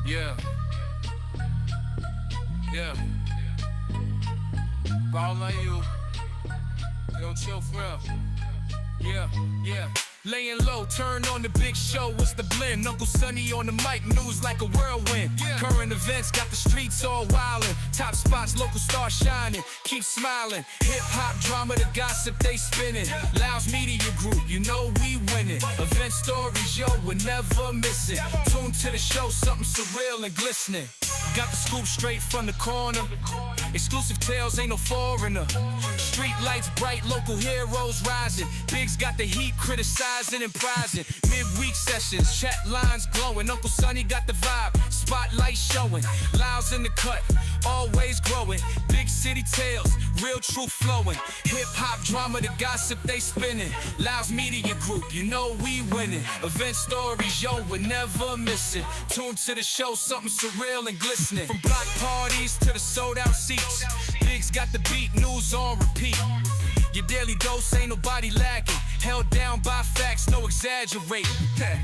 Yeah, yeah. Ball on you. Yo, chill for real. Yeah, yeah. Laying low, turn on the big show, what's the blend? Uncle Sonny on the mic, news like a whirlwind. Current events got the streets all wildin'. Top spots, local stars shining, keep smiling. Hip-hop drama, the gossip they spinning. Loud's Media Group, you know we winning. Event stories, yo, we're never missing. Tune to the show, something surreal and glistening. Got the scoop straight from the corner. Exclusive tales, ain't no foreigner. Street lights bright, local heroes rising. Bigz got the heat, criticizing and prizing. Midweek sessions, chat lines glowing. Uncle Sonny got the vibe, spotlight showing. Louds in the cut, always growing. Big city tales, real truth flowing. Hip hop drama, the gossip they spinning. Louds Media Group, you know we winning. Event stories, yo, we're never missing. Tune to the show, something surreal and glistening. From block parties to the sold out seats. Bigz got the beat, news on repeat. Your daily dose ain't nobody lacking. Held down by facts, no exaggerating. Yeah.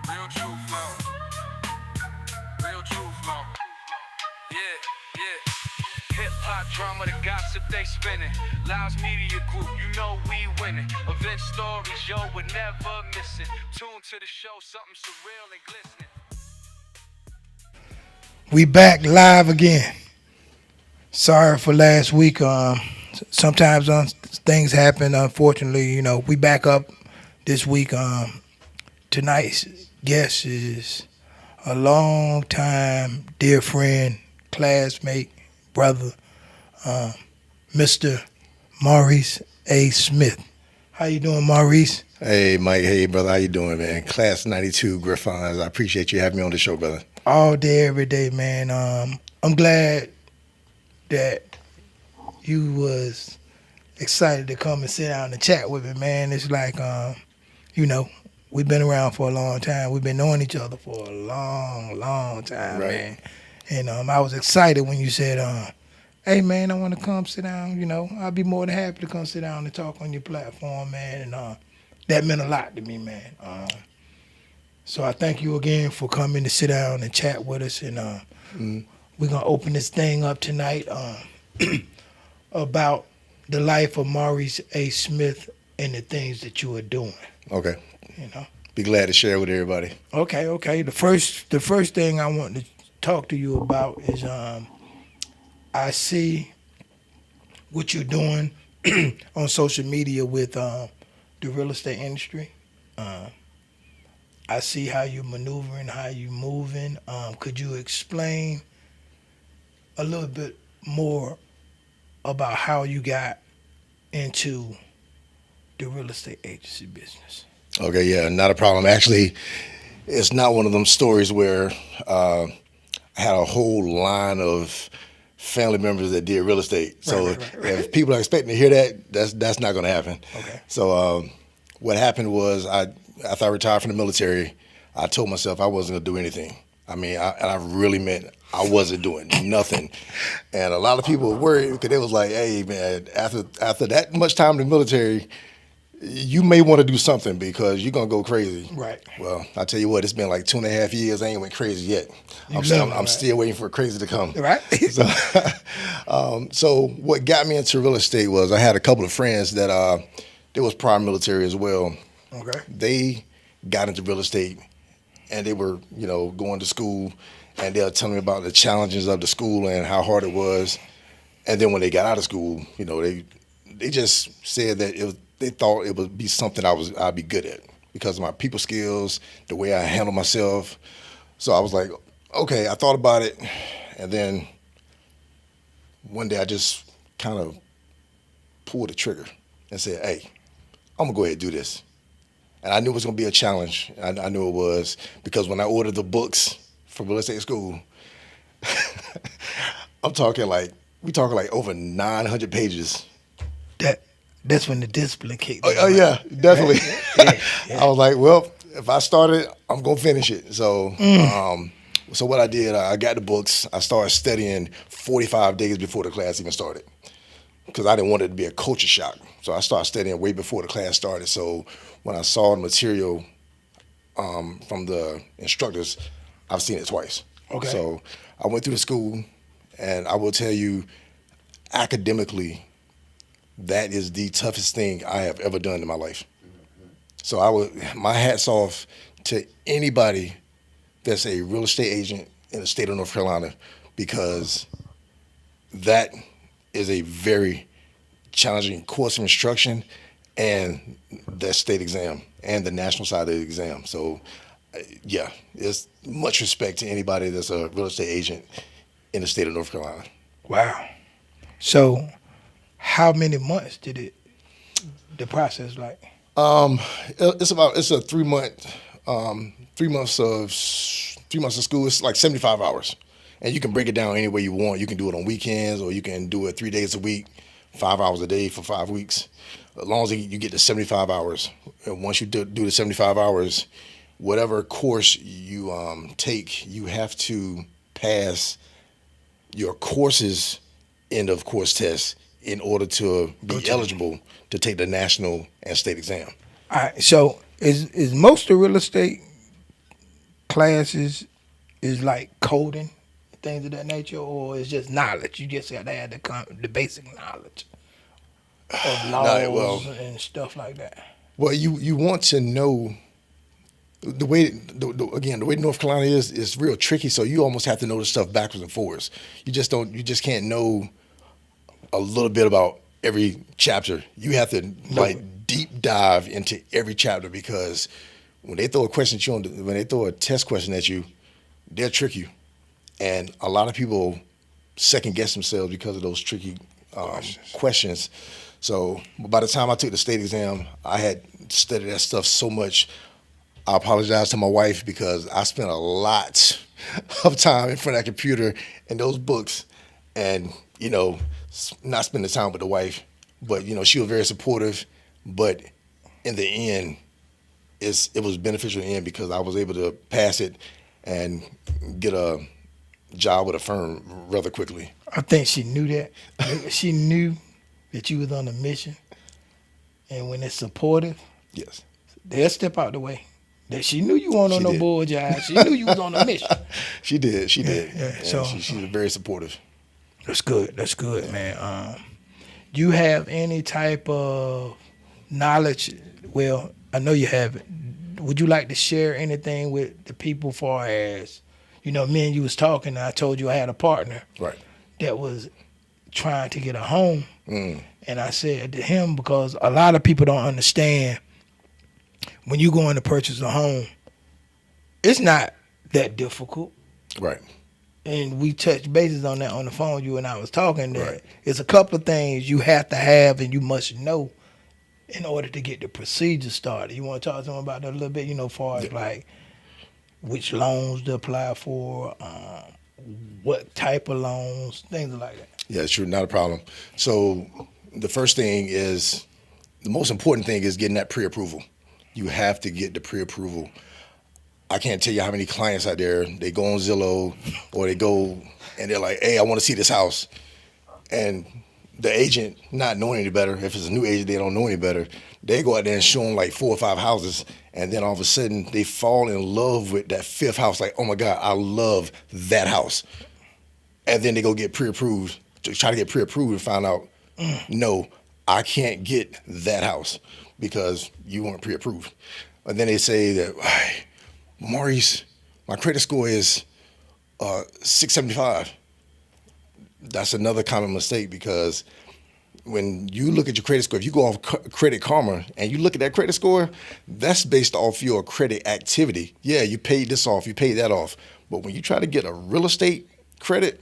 Real true flow. Real true flow. Yeah, yeah. Hip-hop drama, the gossip they spinning. Louds Media Group, you know we winning. Event stories, yo, we're never missing. Tune to the show, something surreal and glistening. We back live again. Sorry for last week. Sometimes things happen. Unfortunately, we back up this week. Tonight's guest is a long time dear friend, classmate, brother, Mr. Maurice A. Smith. How you doing, Maurice? Hey, Mike. Hey, brother. How you doing, man? Class 92 Griffons. I appreciate you having me on the show, brother. All day, every day, man. I'm glad that you was excited to come and sit down and chat with me, man. It's like, we've been around for a long time. We've been knowing each other for a long, long time, Right. man. And I was excited when you said, hey, man, I want to come sit down. I'd be more than happy to come sit down and talk on your platform, man. And that meant a lot to me, man. So I thank you again for coming to sit down and chat with us. And we're going to open this thing up tonight about the life of Maurice A. Smith and the things that you are doing. Okay. Be glad to share with everybody. Okay. The first thing I want to talk to you about is I see what you're doing on social media with the real estate industry. I see how you're maneuvering, how you're moving. Could you explain a little bit more about how you got into the real estate agency business? Okay, yeah, not a problem. Actually, it's not one of them stories where I had a whole line of family members that did real estate. So Right. if people are expecting to hear that, that's not going to happen. Okay. So what happened was after I retired from the military, I told myself I wasn't going to do anything. I mean, I really meant I wasn't doing nothing. And a lot of people were worried because they was like, hey, man, after that much time in the military, you may want to do something because you're going to go crazy. Right. Well, I tell you what, it's been like 2.5 years. I ain't went crazy yet. I'm still waiting for crazy to come. Right. So what got me into real estate was I had a couple of friends that they was prior military as well. Okay. They got into real estate and they were, going to school and they were telling me about the challenges of the school and how hard it was. And then when they got out of school, they just said that they thought it would be something I'd be good at because of my people skills, the way I handle myself. So I was like, okay, I thought about it. And then one day I just kind of pulled the trigger and said, hey, I'm going to go ahead and do this. And I knew it was going to be a challenge. I knew it was because when I ordered the books for real estate school, we talking like over 900 pages. That's when the discipline kicked in. Oh yeah, definitely. Yeah. I was like, well, if I started, I'm gonna finish it. So So what I did, I got the books. I started studying 45 days before the class even started because I didn't want it to be a culture shock. So I started studying way before the class started. So when I saw the material from the instructors, I've seen it twice. Okay. So I went through the school, and I will tell you, academically, that is the toughest thing I have ever done in my life. So my hat's off to anybody that's a real estate agent in the state of North Carolina, because that is a very challenging course of instruction, and that state exam and the national side of the exam. So yeah, it's much respect to anybody that's a real estate agent in the state of North Carolina. Wow. So how many months did the process like? It's a 3 month, 3 months of school. It's like 75 hours, and you can break it down any way you want. You can do it on weekends, or you can do it 3 days a week, 5 hours a day for 5 weeks. As long as you get to 75 hours, and once you do the 75 hours, whatever course you take, you have to pass your course's end of course test in order to be eligible to take the national and state exam. All right. So is most of real estate classes is like coding, things of that nature, or is just knowledge? You just have to have the basic knowledge of laws and stuff like that. Well, you want to know the way North Carolina is real tricky. So you almost have to know the stuff backwards and forwards. You just can't know a little bit about every chapter. You have to deep dive into every chapter, because when they throw a question at you, when they throw a test question at you, they'll trick you. And a lot of people second guess themselves because of those tricky questions. So by the time I took the state exam, I had studied that stuff so much. I apologize to my wife because I spent a lot of time in front of that computer and those books, and not spending time with the wife. But she was very supportive. But in the end, it was beneficial in the end, because I was able to pass it and get a job with a firm rather quickly. I think she knew that. She knew that you was on a mission, and when it's supportive, yes, they'll step out the way. That she knew you weren't on no bull job. She knew you was on a mission. She did. Yeah. So she was very supportive. That's good. That's good, man. Do you have any type of knowledge? Well, I know you have it. Would you like to share anything with the people, far as, me and you was talking, and I told you I had a partner right that was trying to get a home. Mm. And I said to him, because a lot of people don't understand, when you go in to purchase a home, it's not that difficult. Right. And we touched bases on that on the phone. You and I was talking that Right. It's a couple of things you have to have and you must know in order to get the procedure started. You want to talk to them about that a little bit, far as like which loans to apply for, what type of loans, things like that. Yeah, sure, not a problem. So the first thing is, the most important thing is getting that pre-approval. You have to get the pre-approval. I can't tell you how many clients out there, they go on Zillow or they go and they're like, hey, I want to see this house. And the agent, not knowing any better, if it's a new agent, they don't know any better, they go out there and show them like 4 or 5 houses, and then all of a sudden they fall in love with that 5th house, like, oh my God, I love that house. And then they go get pre-approved, to try to get pre-approved, and find out, no, I can't get that house because you weren't pre-approved. And then they say that, hey, Maurice, my credit score is 675. That's another common mistake, because when you look at your credit score, if you go off Credit Karma and you look at that credit score, that's based off your credit activity. Yeah, you paid this off, you paid that off. But when you try to get a real estate credit,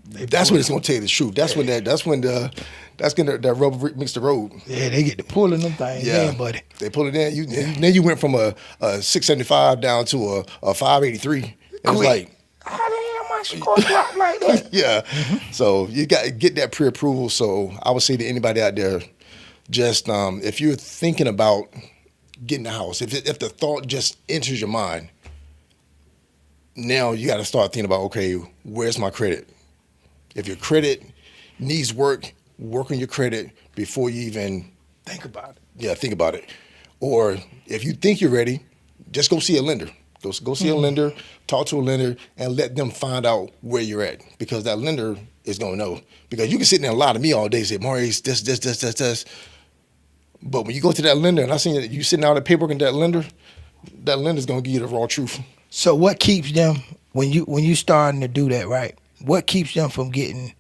that's when it's going to tell you the truth. That's when that rubber meets the road. Yeah, they get to pulling them things in, buddy. They pull it in. Then you went from a 675 down to a 583. It was like, how the hell my score drop like that? yeah. So you got to get that pre-approval. So I would say to anybody out there, just if you're thinking about getting a house, if the thought just enters your mind, now you got to start thinking about, okay, where's my credit? If your credit needs work, work on your credit before you even Think about it. think about it. Or if you think you're ready, just go see a lender. Go see a lender, talk to a lender, and let them find out where you're at, because that lender is gonna know. Because you can sit there and lie to me all day, say, Maurice, this. But when you go to that lender, and I seen you sitting out at paperwork and that lender's gonna give you the raw truth. So what keeps them when you starting to do that, right? What keeps them from getting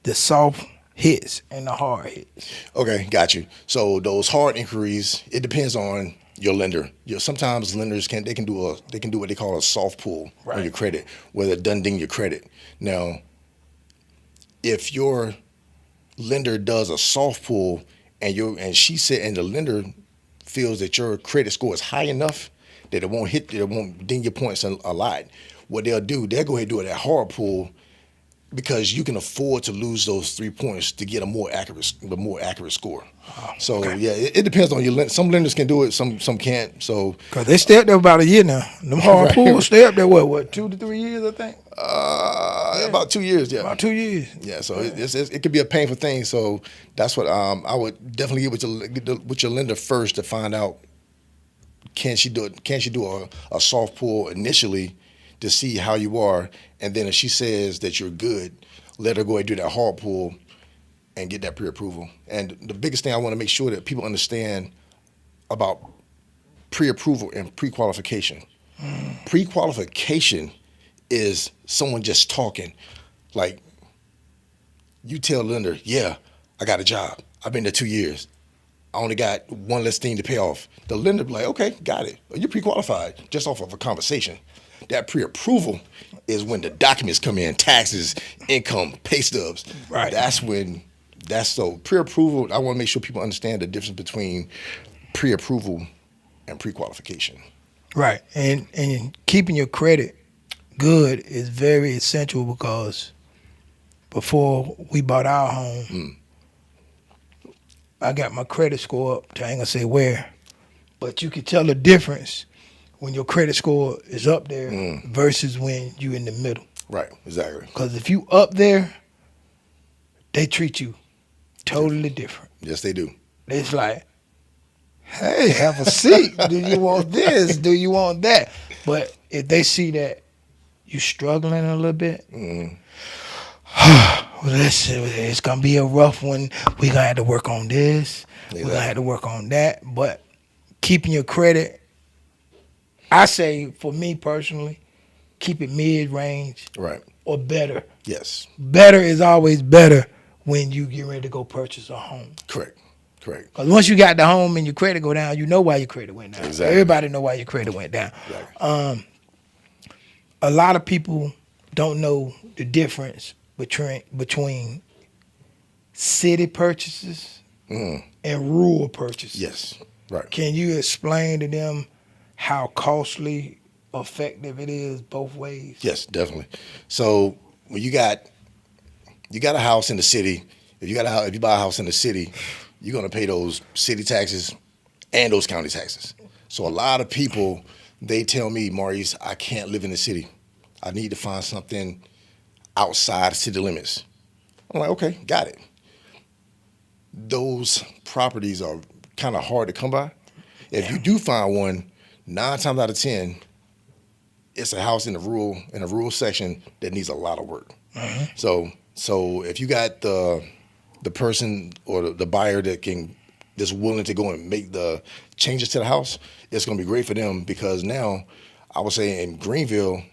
the soft hits and the hard hits? Okay, got you. So those hard inquiries, it depends on your lender. Sometimes lenders they can do what they call a soft pull on your credit, where they're done ding your credit. Now, if your lender does a soft pull and the lender feels that your credit score is high enough that it won't ding your points a lot, what they'll go ahead and do that hard pull, because you can afford to lose those 3 points to get a more accurate score. So yeah, it depends on your lender. Some lenders can do it, some can't. So because they stay up there about a year now. Them hard pulls stay up there what 2 to 3 years, I think. About 2 years, yeah. About 2 years. Yeah, so it could be a painful thing. So that's what I would definitely get with your lender first to find out, can she do a soft pull initially to see how you are, and then if she says that you're good, let her go ahead and do that hard pull and get that pre-approval. And the biggest thing I want to make sure that people understand about pre-approval and pre-qualification. Pre-qualification is someone just talking. Like, you tell the lender, yeah, I got a job. I've been there 2 years. I only got one less thing to pay off. The lender be like, okay, got it. You're pre-qualified just off of a conversation. That pre-approval is when the documents come in, taxes, income, pay stubs. Right. So pre-approval, I want to make sure people understand the difference between pre-approval and pre-qualification. Right. And keeping your credit good is very essential, because before we bought our home, I got my credit score up. I ain't gonna say where, but you can tell the difference when your credit score is up there versus when you in the middle. Right, exactly. Because if you up there, they treat you totally different. Yes, they do. It's like, hey, have a seat. Do you want this? Do you want that? But if they see that you struggling a little bit, listen, it's gonna be a rough one. We gonna have to work on this. Exactly. We're gonna have to work on that. But keeping your credit, I say, for me personally, keep it mid-range, right, or better. Yes, better is always better when you get ready to go purchase a home. Correct. Because once you got the home and your credit go down, you know why your credit went down. Exactly. Everybody know why your credit went down. Exactly. A lot of people don't know the difference between city purchases and rural purchases. Yes, right. Can you explain to them how costly, effective it is both ways? Yes, definitely. So when you got a house in the city, if you buy a house in the city, you're gonna pay those city taxes and those county taxes. So a lot of people, they tell me, Maurice, I can't live in the city. I need to find something outside the city limits. I'm like, okay, got it. Those properties are kind of hard to come by. If you do find one, 9 times out of 10, it's a house in a rural section that needs a lot of work. So if you got the person or the buyer that's willing to go and make the changes to the house, it's going to be great for them, because now I would say in Greenville,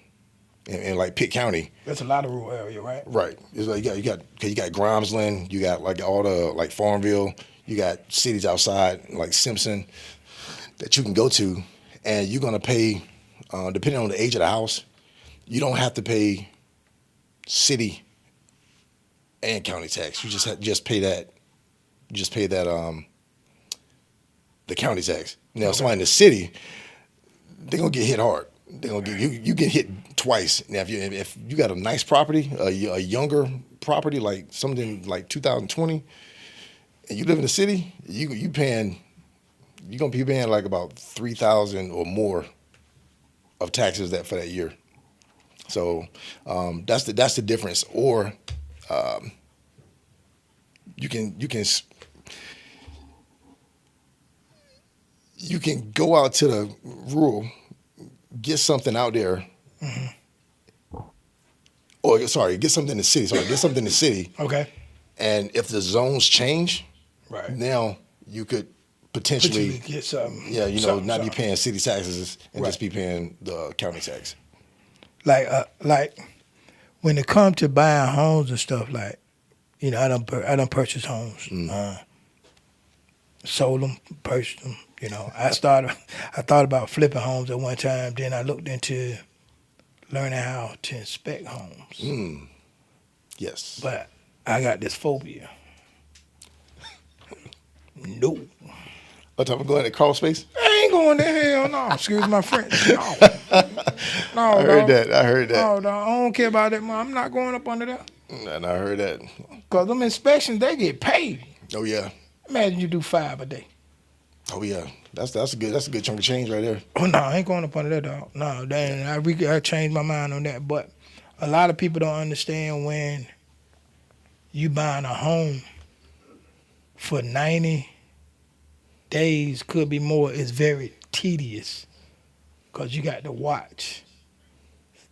in like Pitt County, that's a lot of rural area, right? Right. It's like you got Grimesland, you got like all the like Farmville, you got cities outside like Simpson that you can go to, and you're gonna pay, depending on the age of the house, you don't have to pay city and county tax. You just pay that. The county tax. Now, somebody in the city, they're gonna get hit hard. They're gonna get you get hit twice. Now, if you got a nice property, a younger property, like something like 2020, and you live in the city, you're gonna be paying like about $3,000 or more of taxes for that year. So that's the difference. Or you can go out to the rural, get something out there. Or sorry, get something in the city. Sorry, get something in the city. Okay. And if the zones change, Right. now you could potentially get something. Yeah, not be paying city taxes and Right. just be paying the county tax. Like when it comes to buying homes and stuff, like, I don't purchase homes. Sold them, purchased them. I thought about flipping homes at one time. Then I looked into learning how to inspect homes. Yes. But I got this phobia. No. What time we going at crawl space? I ain't going to hell, no. Excuse my French. No. No, I heard that. I heard that. No, no, I don't care about that. I'm not going up under there. And I heard that. Because them inspections, they get paid. Oh yeah. Imagine you do 5 a day. Oh yeah. That's a good chunk of change right there. Oh, no, I ain't going up under that, dog. No, I changed my mind on that. But a lot of people don't understand when you buying a home for 90 days, could be more, it's very tedious because you got to watch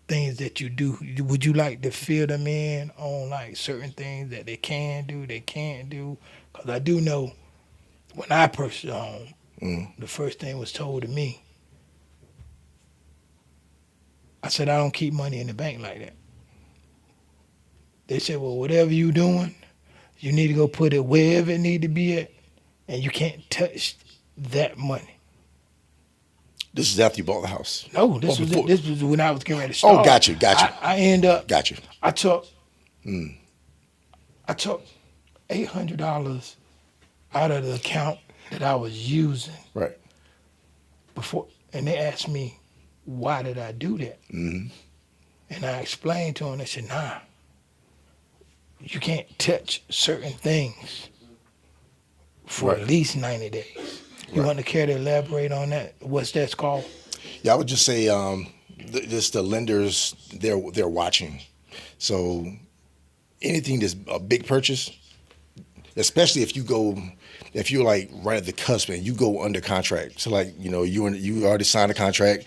things that you do. Would you like to fill them in on like certain things that they can do, they can't do? Because I do know when I purchased a home, the first thing was told to me, I said, I don't keep money in the bank like that. They said, well, whatever you doing, you need to go put it wherever it need to be at, and you can't touch that money. This is after you bought the house. No, this was when I was getting ready to start. Oh, got you. I end up. Got you. I took $800 out of the account that I was using Right. before, and they asked me, why did I do that? Mm-hmm. And I explained to them. They said, nah, you can't touch certain things for Right. at least 90 days. You want to care to elaborate on that? What's that's called? Yeah, I would just say just the lenders, they're watching. So anything that's a big purchase, especially if you're like right at the cusp and you go under contract. So like, you already signed a contract,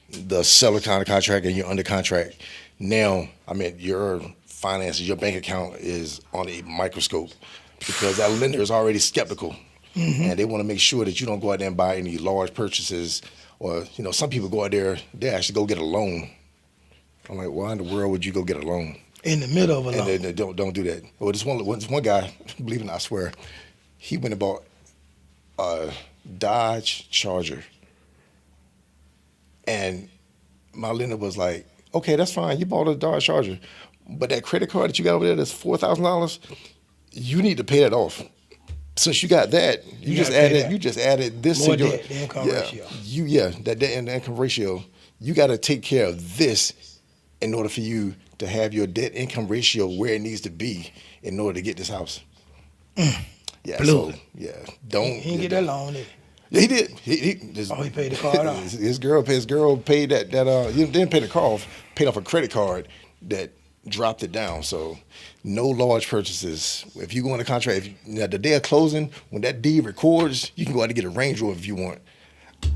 the seller signed a contract and you're under contract. Now, I mean, your finances, your bank account is on a microscope because that lender is already skeptical. And they want to make sure that you don't go out there and buy any large purchases, or some people go out there, they actually go get a loan. I'm like, why in the world would you go get a loan? In the middle of a loan. And they don't do that. Well, this one guy, believe it or not, I swear, he went and bought a Dodge Charger, and my lender was like, okay, that's fine, you bought a Dodge Charger, but that credit card that you got over there that's $4,000, you need to pay that off. Since you got that, you just added this more to your debt, the income ratio. That debt and income ratio. You got to take care of this in order for you to have your debt income ratio where it needs to be in order to get this house. Yeah, Blew so don't. He didn't get that loan, did Yeah, he did. He paid the card off. His girl paid that. He didn't pay the car off. Paid off a credit card that dropped it down. So no large purchases. If you go on a contract, the day of closing, when that deed records, you can go out and get a Range Rover if you want.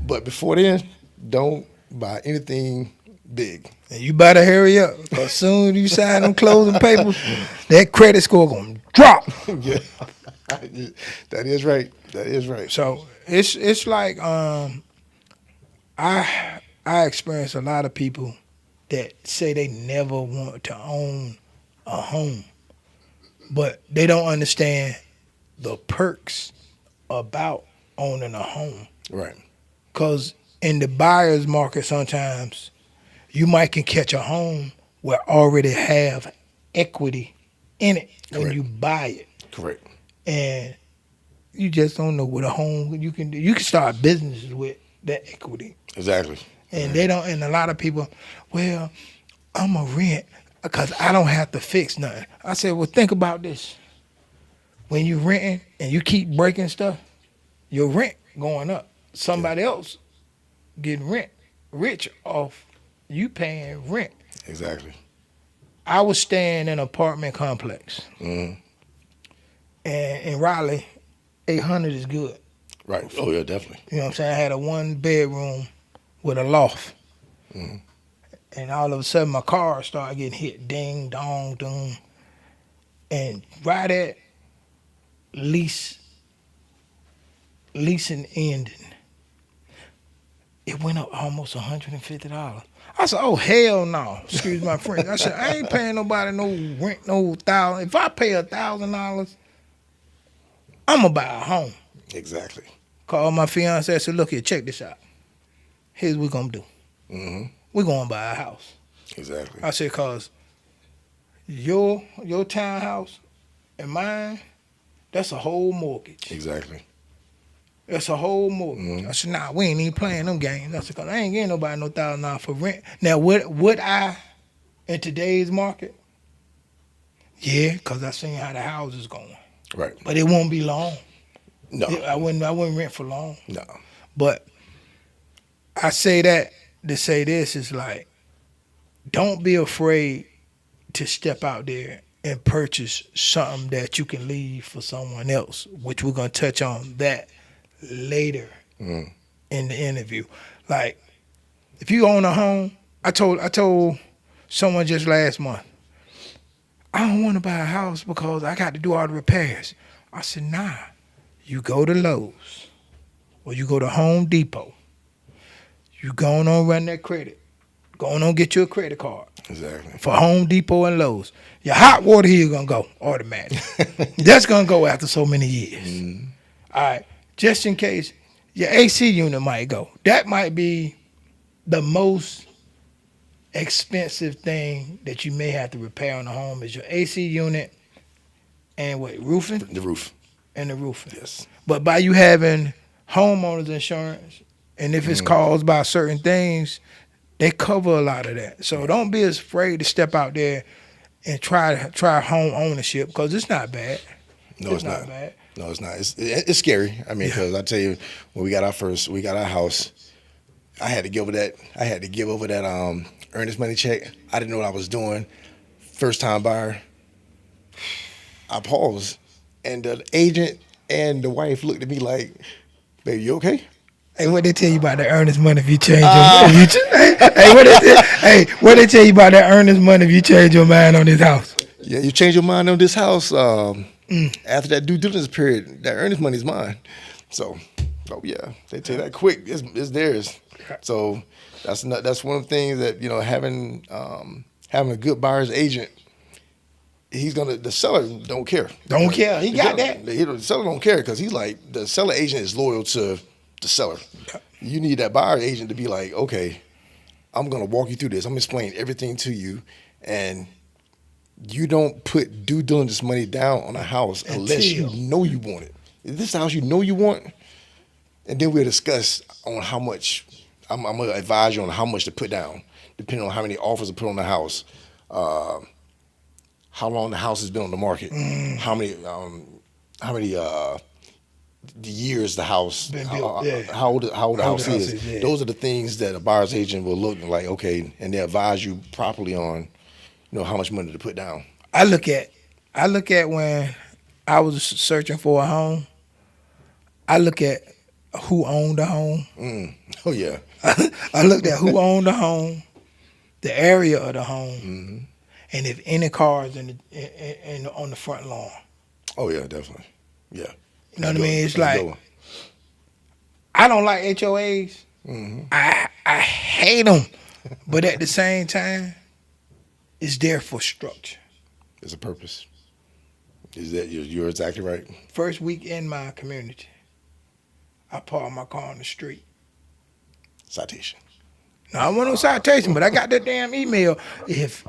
But before then, don't buy anything big. And you better hurry up, because soon you sign them closing papers, that credit score gonna drop. Yeah, that is right. That is right. So it's like I experience a lot of people that say they never want to own a home, but they don't understand the perks about owning a home. Right. Because in the buyer's market, sometimes you might can catch a home where already have equity in it when Correct. you buy it. Correct. And you just don't know what a home you can do. You can start businesses with that equity. Exactly. And they don't, and a lot of people, well, I'm a rent because I don't have to fix nothing. I said, well, think about this. When you renting and you keep breaking stuff, your rent going up. Somebody else getting rich off you paying rent. Exactly. I was staying in an apartment complex, Mm-hmm. and in Raleigh, 800 is good. Right. Oh yeah, definitely. You know what I'm saying? I had a 1 bedroom with a loft. Mm-hmm. And all of a sudden, my car started getting hit. Ding, dong, dong. And right at leasing ending, it went up almost $150. I said, oh, hell no. Excuse my French. I said, I ain't paying nobody no rent, no $1,000. If I pay $1,000, I'm going to buy a home. Exactly. Called my fiance. I said, look here, check this out. Here's what we're going to do. Mm-hmm. We're going to buy a house. Exactly. I said, because your townhouse and mine, that's a whole mortgage. Exactly. That's a whole mortgage. Mhm. I said, nah, we ain't even playing them games. I said, because I ain't getting nobody no $1,000 for rent. Now, would I, in today's market? Yeah, because I seen how the house is going. Right. But it won't be long. No. I wouldn't rent for long. No. But I say that to say this is like, don't be afraid to step out there and purchase something that you can leave for someone else, which we're going to touch on that later Mm. in the interview. Like, if you own a home, I told someone just last month, I don't want to buy a house because I got to do all the repairs. I said, nah, you go to Lowe's or you go to Home Depot. You going on run that credit. Going on get you a credit card Exactly. for Home Depot and Lowe's. Your hot water here going to go automatic. That's going to go after so many years. Mm. All right, just in case your AC unit might go. That might be the most expensive thing that you may have to repair on the home is your AC unit and roofing? The roof. And the roofing. Yes. But by you having homeowners insurance, and if it's caused by certain things, they cover a lot of that. So don't be afraid to step out there and try home ownership because it's not bad. No, it's not. bad. No, it's not. It's scary. I mean, because I tell you, when we got our house, I had to give over that earnest money check. I didn't know what I was doing. First time buyer. I paused, and the agent and the wife looked at me like, "Baby, you okay?" Hey, what they tell you about that earnest money if you change your what they tell you about that earnest money if you change your mind on this house? Yeah, you change your mind on this house. After that due diligence period, that earnest money is mine. So, oh yeah, they tell you that quick. It's theirs. So that's one of the things that having a good buyer's agent. The seller don't care. Don't care. He got that. The seller don't care because he's like, the seller agent is loyal to the seller. You need that buyer agent to be like, okay, I'm going to walk you through this. I'm going to explain everything to you. And you don't put due diligence money down on a house unless you know you want it. Is this the house you know you want? And then we'll discuss on how much. I'm going to advise you on how much to put down, depending on how many offers to put on the house. How long the house has been on the market, how many the years the house been built, how old the house is. Yeah. Those are the things that a buyer's agent will look like, okay, and they advise you properly on how much money to put down. I look at when I was searching for a home, I look at who owned the home. Oh yeah. I looked at who owned the home, the area of the home, and if any cars in on the front lawn. Oh yeah, definitely. Yeah. You know what I mean? It's like, I don't like HOAs. I hate them. But at the same time, it's there for structure. There's a purpose. Is that you're exactly right. First week in my community, I parked my car on the street. Citation. No, I want no citation, but I got that damn email. If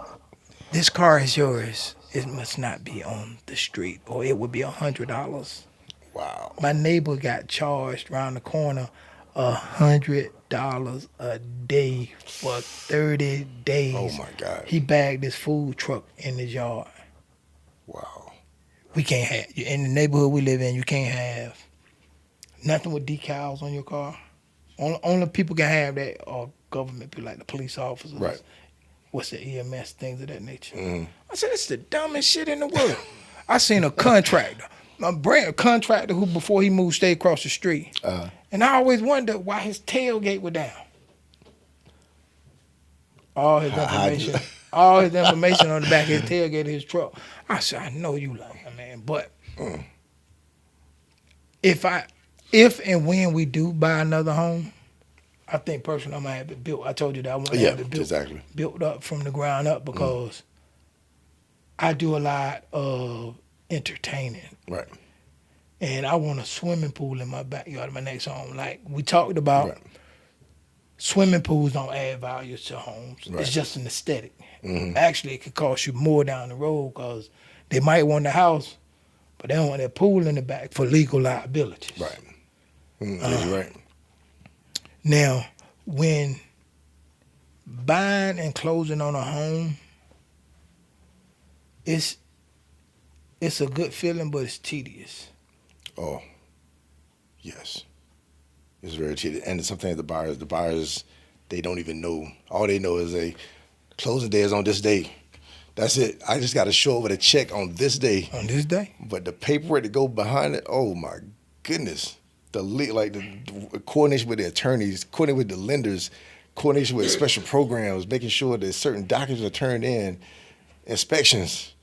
this car is yours, it must not be on the street, or it would be $100. Wow. My neighbor got charged around the corner $100 a day for 30 days. Oh my God. He bagged his food truck in his yard. Wow. We can't have, in the neighborhood we live in, you can't have nothing with decals on your car. Only people can have that are government people like the police officers. Right. what's the EMS, things of that nature. I said, it's the dumbest shit in the world. I seen a contractor, a contractor who before he moved stayed across the street. And I always wondered why his tailgate was down. All his information on the back of his tailgate of his truck. I said, I know you lying, man, but if and when we do buy another home, I think personally I'm gonna have it built. I told you that I want to have it built up from the ground up because I do a lot of entertaining. Right. And I want a swimming pool in my backyard of my next home. Like we talked about, swimming pools don't add value to homes. Right. It's just an aesthetic. Actually, it could cost you more down the road because they might want the house, but they don't want that pool in the back for legal liabilities. Right. That's right. Now, when buying and closing on a home, it's a good feeling, but it's tedious. Oh, yes. It's very tedious. And sometimes the buyers, they don't even know. All they know is a closing day is on this day. That's it. I just got to show over the check on this day. On this day? But the paperwork to go behind it, oh my goodness. The coordination with the attorneys, coordination with the lenders, coordination with special programs, making sure that certain documents are turned in, inspections,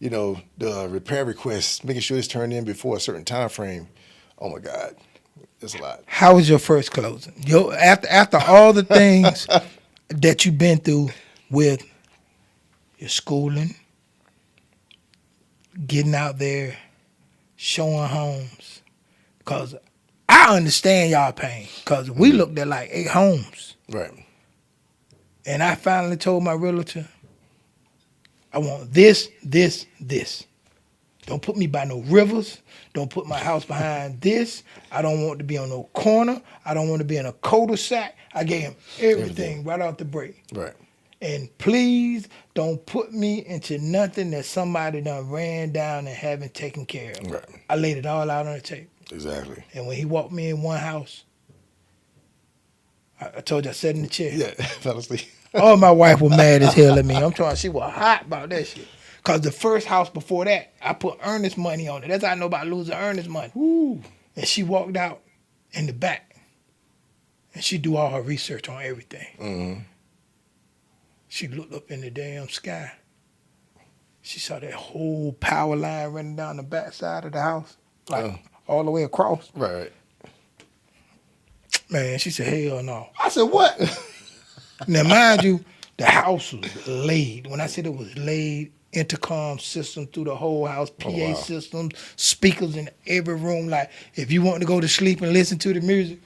the repair requests, making sure it's turned in before a certain time frame. Oh my God, it's a lot. How was your first closing? After all the things that you've been through with your schooling, getting out there, showing homes, because I understand y'all pain, because we looked at like 8 homes. Right. And I finally told my realtor, I want this, this, this. Don't put me by no rivers. Don't put my house behind this. I don't want to be on no corner. I don't want to be in a cul-de-sac. I gave him everything right out the break. Right. And please don't put me into nothing that somebody done ran down and haven't taken care of. Right. I laid it all out on the table. Exactly. And when he walked me in one house, I told you I sat in the chair. Yeah, fell asleep. Oh, my wife was mad as hell at me. I'm trying. She was hot about that shit. Cause the first house before that, I put earnest money on it. That's how I know about losing earnest money. Woo. And she walked out in the back, and she do all her research on everything. Mm-hmm. She looked up in the damn sky. She saw that whole power line running down the back side of the house, like all the way across. Right. Man, she said, hell no. I said, what? Now, mind you, the house was laid. When I said it was laid, intercom system through the whole house, PA systems, speakers in every room. Like, if you want to go to sleep and listen to the music,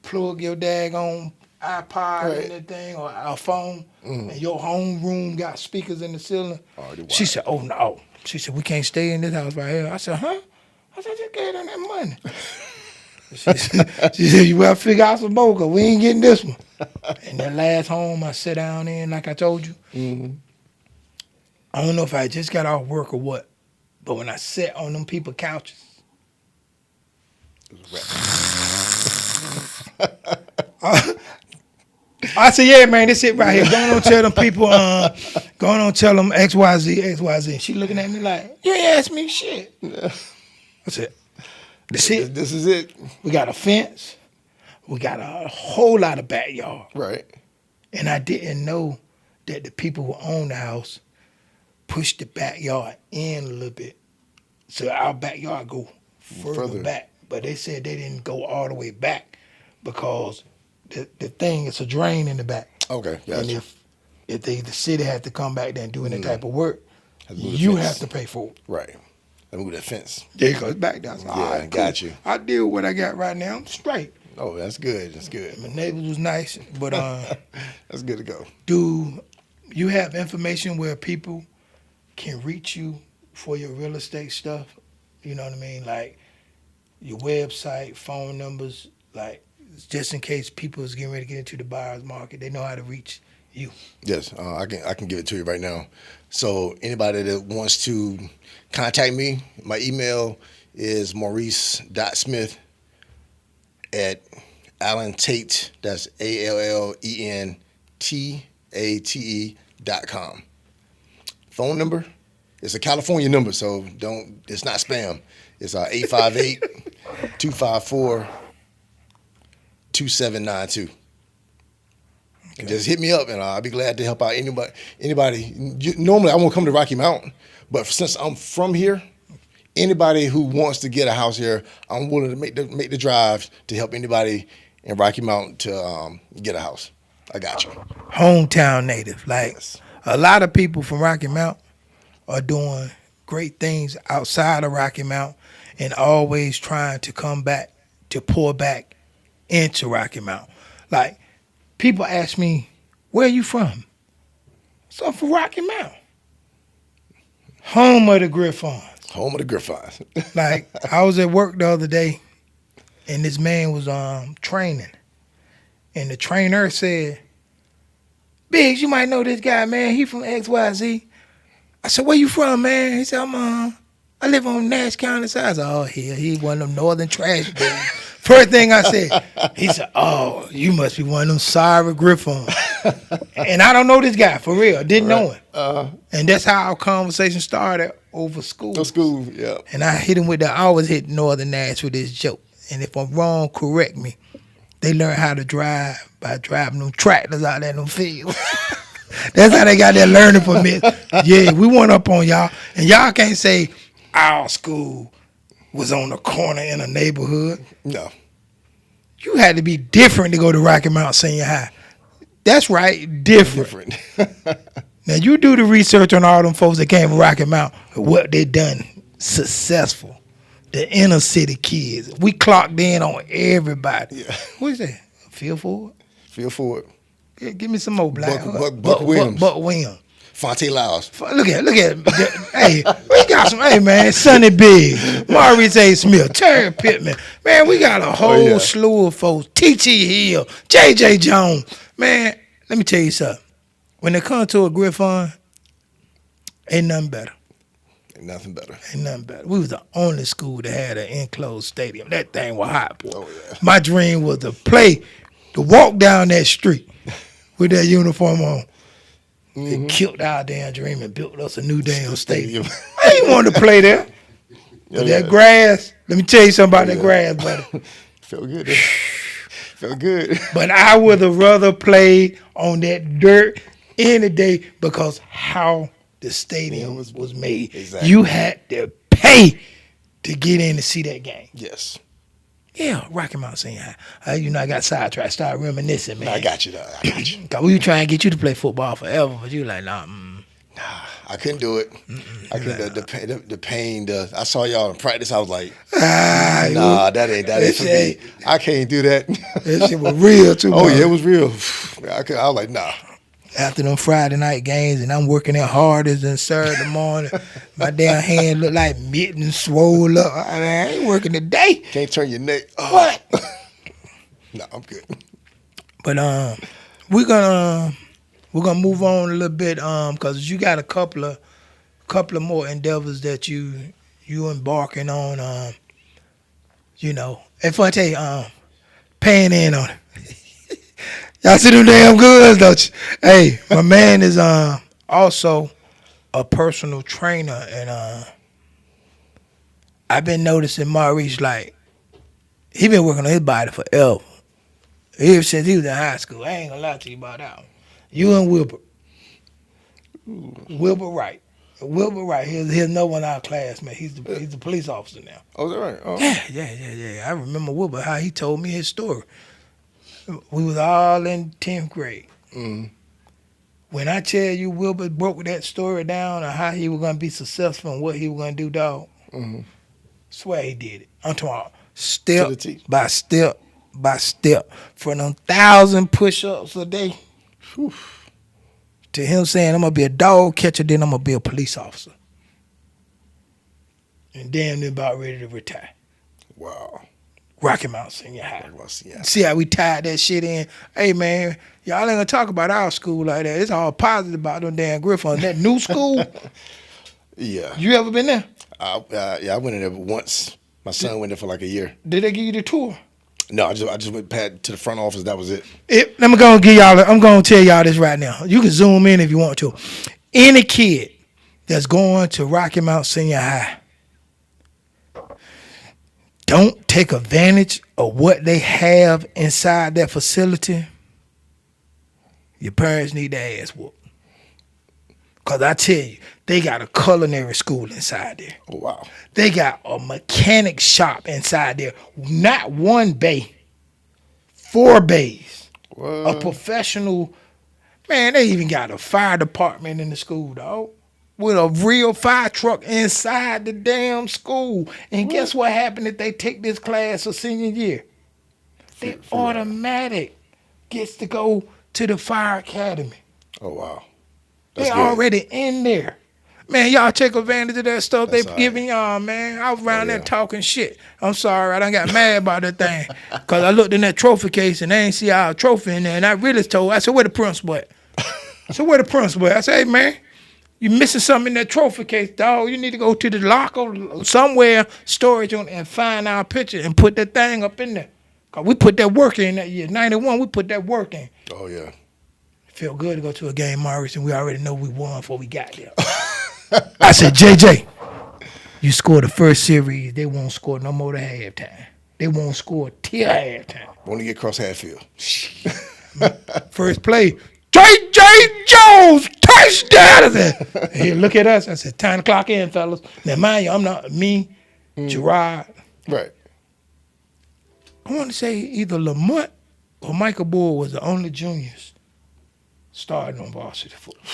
plug your daggone iPod in that thing or a phone, and your home room got speakers in the ceiling. She said, oh, no. She said, we can't stay in this house right here. I said, huh? I said, just gave them that money. She said, you better figure out some more, because we ain't getting this one. And that last home I sat down in, like I told you, I don't know if I just got off work or what, but when I sat on them people couches, I said, yeah, man, this it right here. Go on tell them people, go on tell them XYZ, XYZ. And she looking at me like, you ain't asked me shit. I said, this it. This is it. We got a fence. We got a whole lot of backyard. Right. And I didn't know that the people who own the house pushed the backyard in a little bit. So our backyard go further back. But they said they didn't go all the way back because the thing is a drain in the back. Okay, gotcha. And if the city had to come back there and do any type of work, you have to pay for it. Right. I move that fence. There it goes back down. Yeah, I got you. I deal with what I got right now. I'm straight. Oh, that's good. That's good. My neighbors was nice, but that's good to go. do you have information where people can reach you for your real estate stuff? You know what I mean? Like your website, phone numbers, like just in case people is getting ready to get into the buyer's market, they know how to reach you. Yes, I can give it to you right now. So anybody that wants to contact me, my email is maurice.smith@AllenTate, that's ALLENTATE Phone number, it's a California number, so it's not spam. It's 858-254-2792. And just hit me up, and I'll be glad to help out anybody. Normally, I won't come to Rocky Mountain, but since I'm from here, anybody who wants to get a house here, I'm willing to make the drive to help anybody in Rocky Mountain to get a house. I got you. Hometown native. Like, Yes. a lot of people from Rocky Mountain are doing great things outside of Rocky Mountain and always trying to come back, to pour back into Rocky Mountain. Like, people ask me, where you from? So I'm from Rocky Mountain. Home of the Griffons. Home of the Griffons. Like, I was at work the other day, and this man was training. And the trainer said, Bigz, you might know this guy, man. He from XYZ. I said, where you from, man? He said, I live on Nash County side. I said, oh, hell, he one of them northern trash dudes. First thing I said, he said, oh, you must be one of them sorry Griffons. And I don't know this guy, for real. Didn't know him. And that's how our conversation started over school. No school, yeah. And I hit him with I always hit Northern Nash with this joke. And if I'm wrong, correct me. They learn how to drive by driving them tractors out there in them fields. That's how they got their learning permit. Yeah, we went up on y'all. And y'all can't say our school was on the corner in a neighborhood. No. You had to be different to go to Rocky Mountain Senior High. That's right, different. Now, you do the research on all them folks that came from Rocky Mountain, what they done successful. The inner city kids. We clocked in on everybody. Yeah. What is that? Feel for it? Feel for it. Yeah, give me some more black. Buck Williams. Buck Williams. Fonte Lyles. Look at Hey, we got some, hey man, Sonny Bigz, Maurice A. Smith, Terry Pittman. Man, we got a whole slew of folks. T.T. Hill, J.J. Jones. Man, let me tell you something. When it comes to a Griffon, ain't nothing better. Ain't nothing better. Ain't nothing better. We was the only school that had an enclosed stadium. That thing was hot, boy. Oh, yeah. My dream was to walk down that street with that uniform on. They killed our damn dream and built us a new damn stadium. I ain't want to play there. But that grass, let me tell you something about that grass, buddy. Felt good. Felt good. But I would have rather played on that dirt any day because how the stadium was made. Exactly. You had to pay to get in to see that game. Yes. Yeah, Rocky Mountain Senior High. I got sidetracked, started reminiscing, man. I got you, though. I got you. Cause we were trying to get you to play football forever, but you like, nah. I couldn't do it. I couldn't. The pain. I saw y'all in practice. I was like, nah, that ain't for me. I can't do that. That shit was real too. Oh yeah, it was real. I was like, nah. After them Friday night games, and I'm working there harder than Saturday morning. My damn hand look like mittens swole up. I ain't working today. Can't turn your neck. Oh. What? No, I'm good. But we're gonna move on a little bit because you got a couple of more endeavors that you embarking on. If I tell you, paying in on it. Y'all see them damn goods, don't you? Hey, my man is also a personal trainer, and I've been noticing Maurice, like, he been working on his body forever. Ever since he was in high school. I ain't gonna lie to you about that one. You and Wilbur. Wilbur Wright. Here's another one of our classmates. He's the police officer now. Oh, is that right? Oh. Yeah. I remember Wilbur, how he told me his story. We was all in 10th grade. Mm. When I tell you Wilbur broke that story down on how he was going to be successful and what he was going to do, dog, swear he did it. I'm talking about step by step by step. From them 1,000 push-ups a day to him saying, I'm going to be a dog catcher, then I'm going to be a police officer. And damn near about ready to retire. Wow. Rocky Mountain Senior High. Yeah. See how we tied that shit in? Hey, man, y'all ain't gonna talk about our school like that. It's all positive about them damn Griffons. That new school? Yeah. You ever been there? I went in there once. My son went there for like a year. Did they give you the tour? No, I just went to the front office. That was it. I'm gonna tell y'all this right now. You can zoom in if you want to. Any kid that's going to Rocky Mount Senior High, don't take advantage of what they have inside that facility. Your parents need their ass whooped. Because I tell you, they got a culinary school inside there. Oh, wow. They got a mechanic shop inside there. Not one bay, 4 bays. What? A professional, man, they even got a fire department in the school, dog. With a real fire truck inside the damn school. And guess what happened if they take this class a senior year? They automatic gets to go to the fire academy. Oh, wow. They already in there. Man, y'all take advantage of that stuff they That's giving y'all, man. I was around there talking shit. I'm sorry, I done got mad about that thing. Because I looked in that trophy case and they ain't see our trophy in there. And I really I said, where the principal at? I said, where the principal at? I said, hey, man, you missing something in that trophy case, dog. You need to go to the locker somewhere, storage on, and find our picture and put that thing up in there. Because we put that work in that year. 91, we put that work in. Oh, yeah. It felt good to go to a game, Maurice, and we already know we won before we got there. I said, JJ, you scored the first series. They won't score no more than halftime. They won't score till halftime. Want to get across half field. First play, JJ Jones, touchdown. I said, here, look at us. I said, time to clock in, fellas. Now, mind you, I'm not me, Gerard. Right. I want to say either Lamont or Michael Bull was the only juniors starting on varsity football.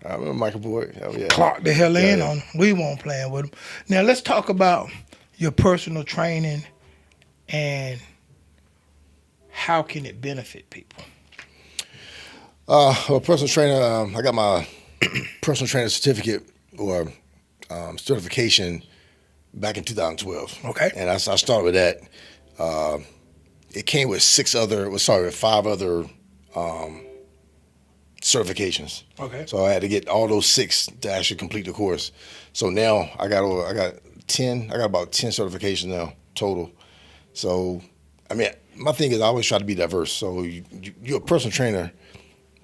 I remember Michael Boyd. Oh, yeah. Clock the hell in on him. We won't playing with him. Now, let's talk about your personal training and how can it benefit people? Well, personal trainer, I got my personal trainer certificate or certification back in 2012. Okay. And I started with that. It came with 5 other certifications. Okay. So I had to get all those 6 to actually complete the course. So now I got about 10 certifications now total. So I mean, my thing is I always try to be diverse. So you're a personal trainer,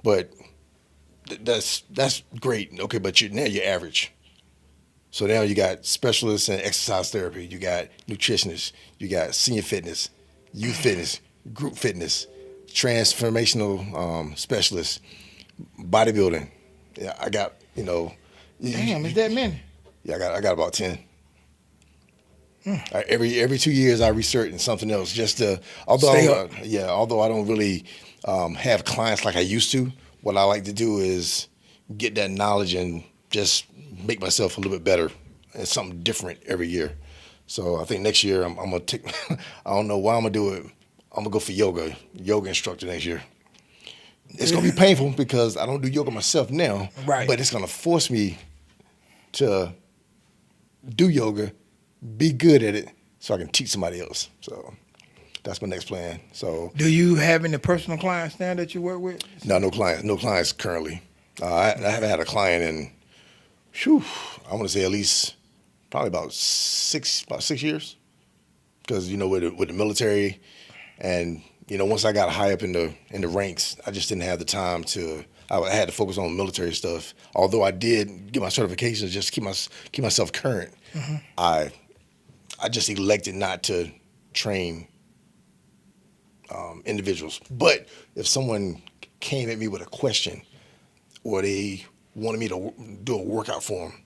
but that's great. Okay, but now you're average. So now you got specialists in exercise therapy, you got nutritionists, you got senior fitness, youth fitness, group fitness, transformational specialists, bodybuilding. Yeah, I got, Damn, is that many? Yeah, I got about 10. Every 2 years I research in something else just to, although I don't really have clients like I used to, what I like to do is get that knowledge and just make myself a little bit better and something different every year. So I think next year I'm gonna take. I don't know why I'm gonna do it. I'm gonna go for yoga instructor next year. It's gonna be painful because I don't do yoga myself now. Right. But it's gonna force me to do yoga, be good at it, so I can teach somebody else. So that's my next plan. So. Do you have any personal clients now that you work with? No clients currently. I haven't had a client in, I want to say at least probably about 6 years. Because with the military, and once I got high up in the ranks, I just didn't have the time to. I had to focus on military stuff. Although I did get my certifications just to keep myself current. Mm-hmm. I just elected not to train individuals. But if someone came at me with a question, or they wanted me to do a workout for them,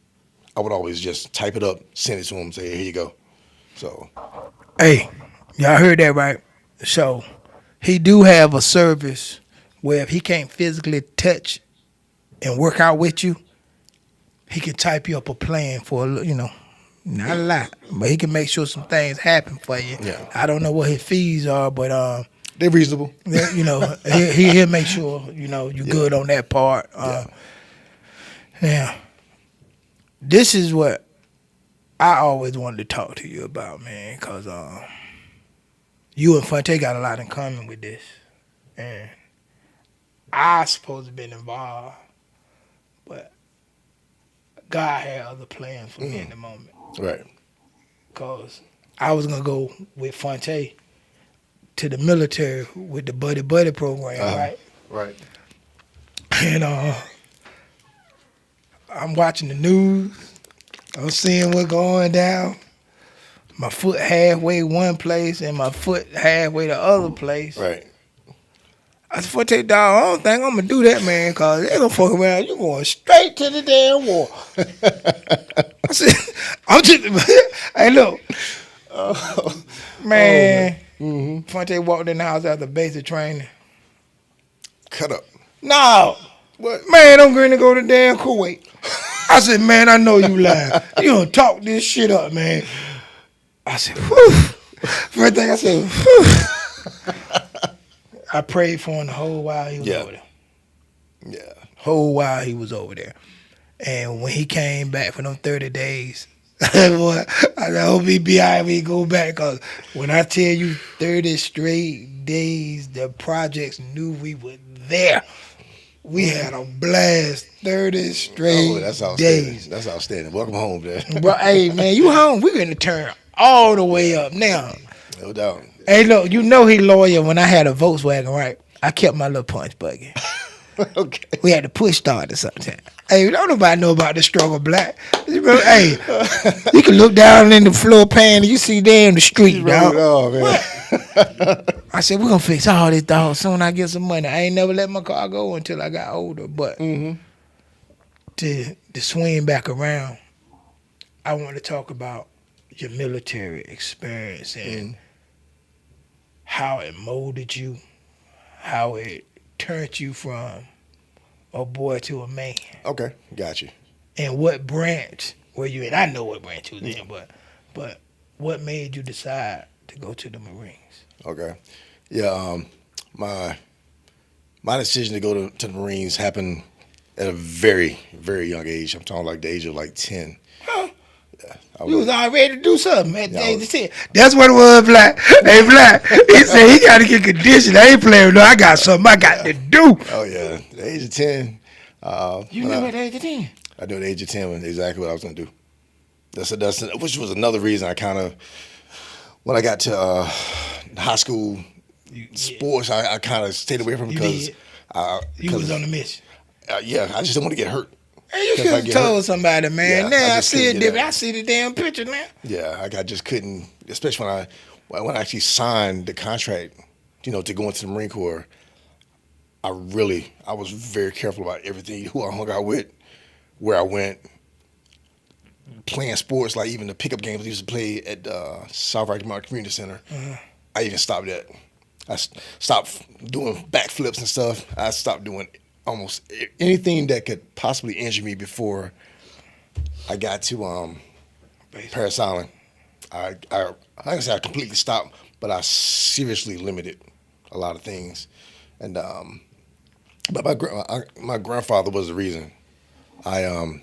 I would always just type it up, send it to them, say, here you go. So. Hey, y'all heard that right? So he do have a service where if he can't physically touch and work out with you, he can type you up a plan for, not a lot, but he can make sure some things happen for you. Yeah. I don't know what his fees are, but they're reasonable. He'll make sure you're good on that part. Now, this is what I always wanted to talk to you about, man, because you and Fonte got a lot in common with this, and I supposed to have been involved, but God had other plans for me in the moment. Right. Because I was going to go with Fonte to the military with the Buddy Buddy program, right? Right. And I'm watching the news. I'm seeing what's going down. My foot halfway one place and my foot halfway the other place. Right. I said, "Forte dog, I don't think I'm gonna do that, man, cause they gonna fuck around. You going straight to the damn wall." I said, "I'm just, hey, look, man." Fonte walked in the house after basic training. Cut up. No, What? man, I'm going to go to damn Kuwait. I said, "Man, I know you lying. You don't talk this shit up, man." I said, "Whew." First thing I said, "Whew." I prayed for him the whole while he was over there. Yeah. Whole while he was over there. And when he came back for them 30 days, boy, I said, hope he be all right when he go back. Because when I tell you 30 straight days, the projects knew we were there. We had a blast 30 straight That's outstanding. days. That's outstanding. Welcome home, man. Bro, hey, man, you home. We're going to turn all the way up now. No doubt. Hey, look, you know he loyal. When I had a Volkswagen, right? I kept my little punch buggy. Okay. We had to push start or something. Hey, don't nobody know about the struggle black. Hey, you can look down in the floor pan and you see them in the street, dog. Oh, man. I said, we're going to fix all this, dog. Soon I get some money. I ain't never let my car go until I got older. But to swing back around, I want to talk about your military experience and how it molded you, how it turned you from a boy to a man. Okay. Got you. And what branch were you in? I know what branch you was in, but what made you decide to go to the Marines? Okay. Yeah. My decision to go to the Marines happened at a very, very young age. I'm talking like the age of like 10. Huh? I You was all ready to do something at the Yeah, I age was- of 10. That's what it was, Black. Hey, Black. He said he got to get conditioned. I ain't playing. No, I got something I got to do. Oh yeah, the age of 10. You when knew I- at the age of 10. I knew at the age of 10 exactly what I was going to do. Which was another reason I kind of, when I got to high school sports, I kind of stayed away from You because did. You was on the mission. yeah, I just didn't want to get hurt. Hey, you If should I have get told hurt- somebody, man. Yeah, Now I just see it couldn't get different. out. I see the damn picture now. Yeah, I just couldn't, especially when I actually signed the contract, to go into the Marine Corps. I was very careful about everything, who I hung out with, where I went, playing sports, like even the pickup games I used to play at South Rocky Mountain Community Center. I even stopped that. I stopped doing backflips and stuff. I stopped doing almost anything that could possibly injure me before I got to Paris Island. I can say I completely stopped, but I seriously limited a lot of things. And but my grandfather was the reason I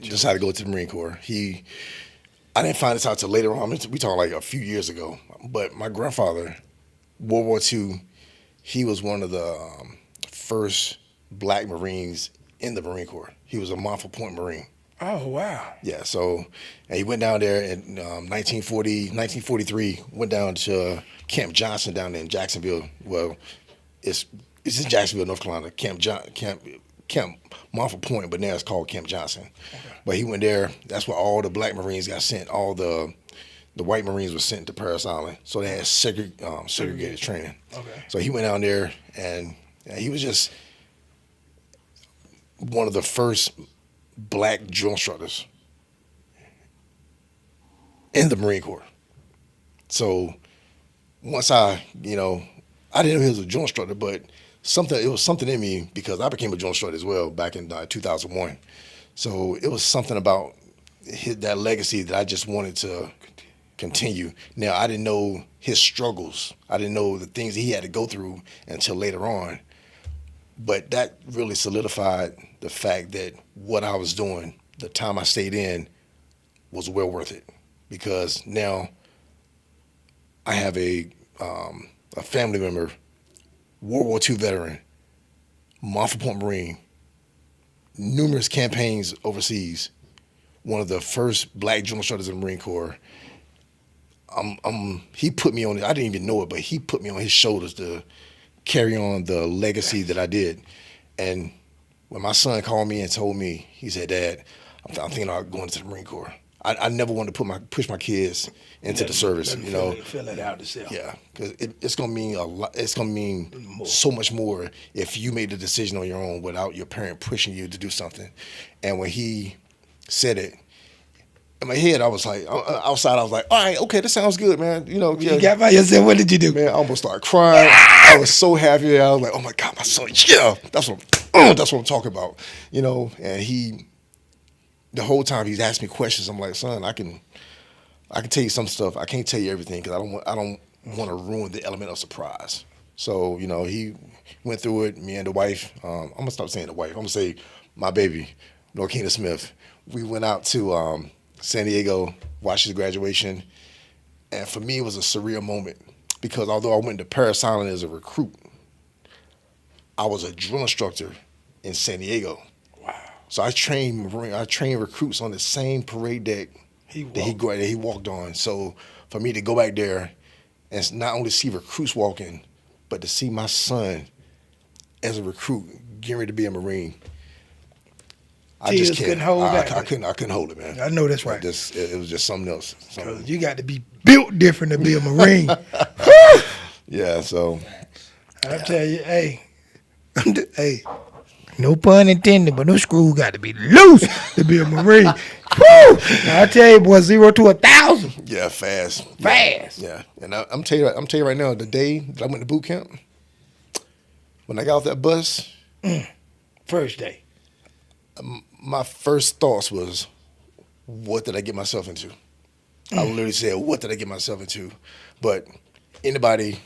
decided to go to the Marine Corps. I didn't find this out till later on. I mean, we talking like a few years ago. But my grandfather, World War II, he was one of the first black Marines in the Marine Corps. He was a Montfort Point Marine. Oh, wow. Yeah, and he went down there in 1943, went down to Camp Johnson down there in Jacksonville. Well, it's in Jacksonville, North Carolina, Camp Montfort Point, but now it's called Camp Johnson. Okay. But he went there. That's where all the black Marines got sent. All the white Marines were sent to Paris Island. So they had segregated training. Okay. So he went down there, and he was just one of the first black drill instructors in the Marine Corps. So once I didn't know he was a drill instructor, but it was something in me because I became a drill instructor as well back in 2001. So it was something about that legacy that I just wanted to continue. Now, I didn't know his struggles. I didn't know the things that he had to go through until later on. But that really solidified the fact that what I was doing, the time I stayed in, was well worth it. Because now I have a family member, World War II veteran, Montfort Point Marine, numerous campaigns overseas, one of the first black drill instructors in the Marine Corps. he put me on. I didn't even know it, but he put me on his shoulders to carry on the legacy that I did. And when my son called me and told me, he said, "Dad, I'm thinking about going to the Marine Corps." I never wanted to push my kids into the service. You know, fill it out yourself. yeah, because it's gonna mean a lot. It's gonna mean so much more if you made the decision on your own without your parent pushing you to do something. And when he said it, in my head, I was like, outside, I was like, all right, okay, that sounds good, man. You know, When you got by yourself, what did you do? man, I almost started crying. I was so happy. I was like, oh my God, my son, yeah, that's what I'm talking about. You know, and the whole time he's asking me questions. I'm like, son, I can tell you some stuff. I can't tell you everything because I don't want to ruin the element of surprise. So, you know, he went through it. Me and the wife, I'm gonna stop saying the wife. I'm gonna say my baby, Norkina Smith. We went out to San Diego, watched his graduation, and for me it was a surreal moment because although I went to Parris Island as a recruit, I was a drill instructor in San Diego. Wow. So I trained recruits on the same parade deck that he walked on. So for me to go back there and not only see recruits walking, but to see my son as a recruit getting ready to be a Marine, I Tears just couldn't hold back. I couldn't hold it, man. I know that's right. It was just something else. Because you got to be built different to be a Marine. Yeah, so I tell you, hey, no pun intended, but those screws got to be loose to be a Marine. Woo! I tell you, boy, 0 to 1,000. yeah, fast. Fast. Yeah. And I'm tell you right now, the day that I went to boot camp, when I got off that bus, First day. my first thoughts was, what did I get myself into? I literally said, what did I get myself into? But anybody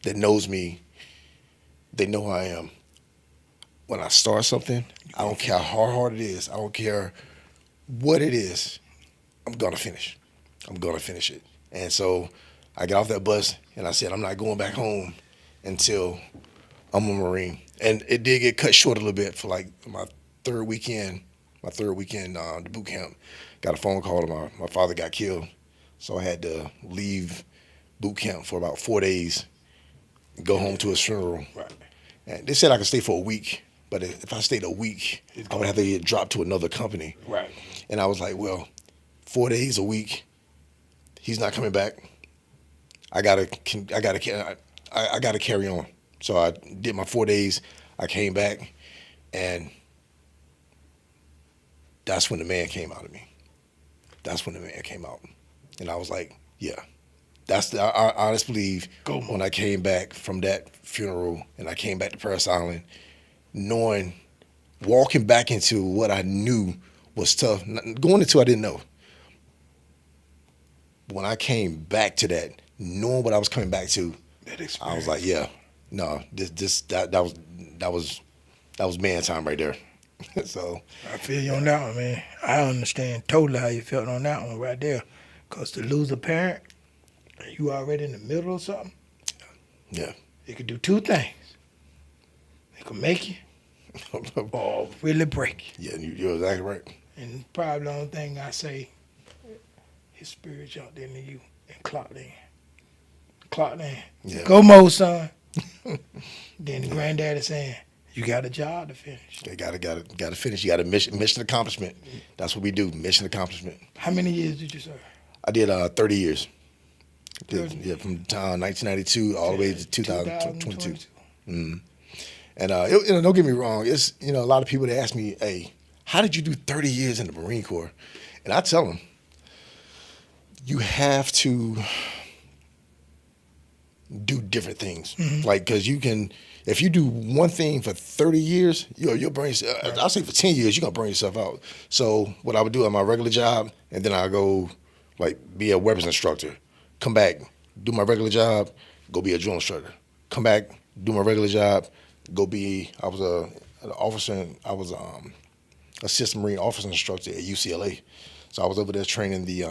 that knows me, they know who I am. When I start something, I don't care how hard it is. I don't care what it is. I'm going to finish. I'm going to finish it. And so I got off that bus and I said, I'm not going back home until I'm a Marine. And it did get cut short a little bit for like my third weekend, the boot camp. Got a phone call to my father got killed. So I had to leave boot camp for about 4 days, go home to his funeral. Right. And they said I could stay for a week, but if I stayed a week, I would have to get dropped to another company. Right. And I was like, well, 4 days a week, he's not coming back. I gotta carry on. So I did my 4 days. I came back, and that's when the man came out of me. That's when the man came out, and I was like, yeah. I honestly believe when I came back from that funeral and I came back to Parris Island, walking back into what I knew was tough. Going into I didn't know. When I came back to that, knowing what I was coming back to, I was like, yeah, no, that was man time right there. So I feel you on that one, man. I understand totally how you felt on that one right there. Because to lose a parent, you already in the middle of something, yeah, it could do two things. It could make you or really break you. yeah, you're exactly right. And probably the only thing I say, his spirit jumped into you and clocked in. Clocked in. Yeah. Go Mo, son. Then the granddaddy saying, you got a job to finish. You gotta finish. You got a mission accomplishment. That's what we do. Mission accomplishment. How many years did you serve? I did 30 years. 30. Yeah, from 1992 all the way to 2022. And don't get me wrong. It's a lot of people that ask me, "Hey, how did you do 30 years in the Marine Corps?" And I tell them, you have to do different things. Like, because you can, if you do one thing for 30 years, you'll burn yourself. I'll say for 10 years, you're going to burn yourself out. So what I would do at my regular job, and then I go like be a weapons instructor, come back, do my regular job, go be a drill instructor, come back, do my regular job, I was an officer, I was assistant Marine officer instructor at UCLA. So I was over there training the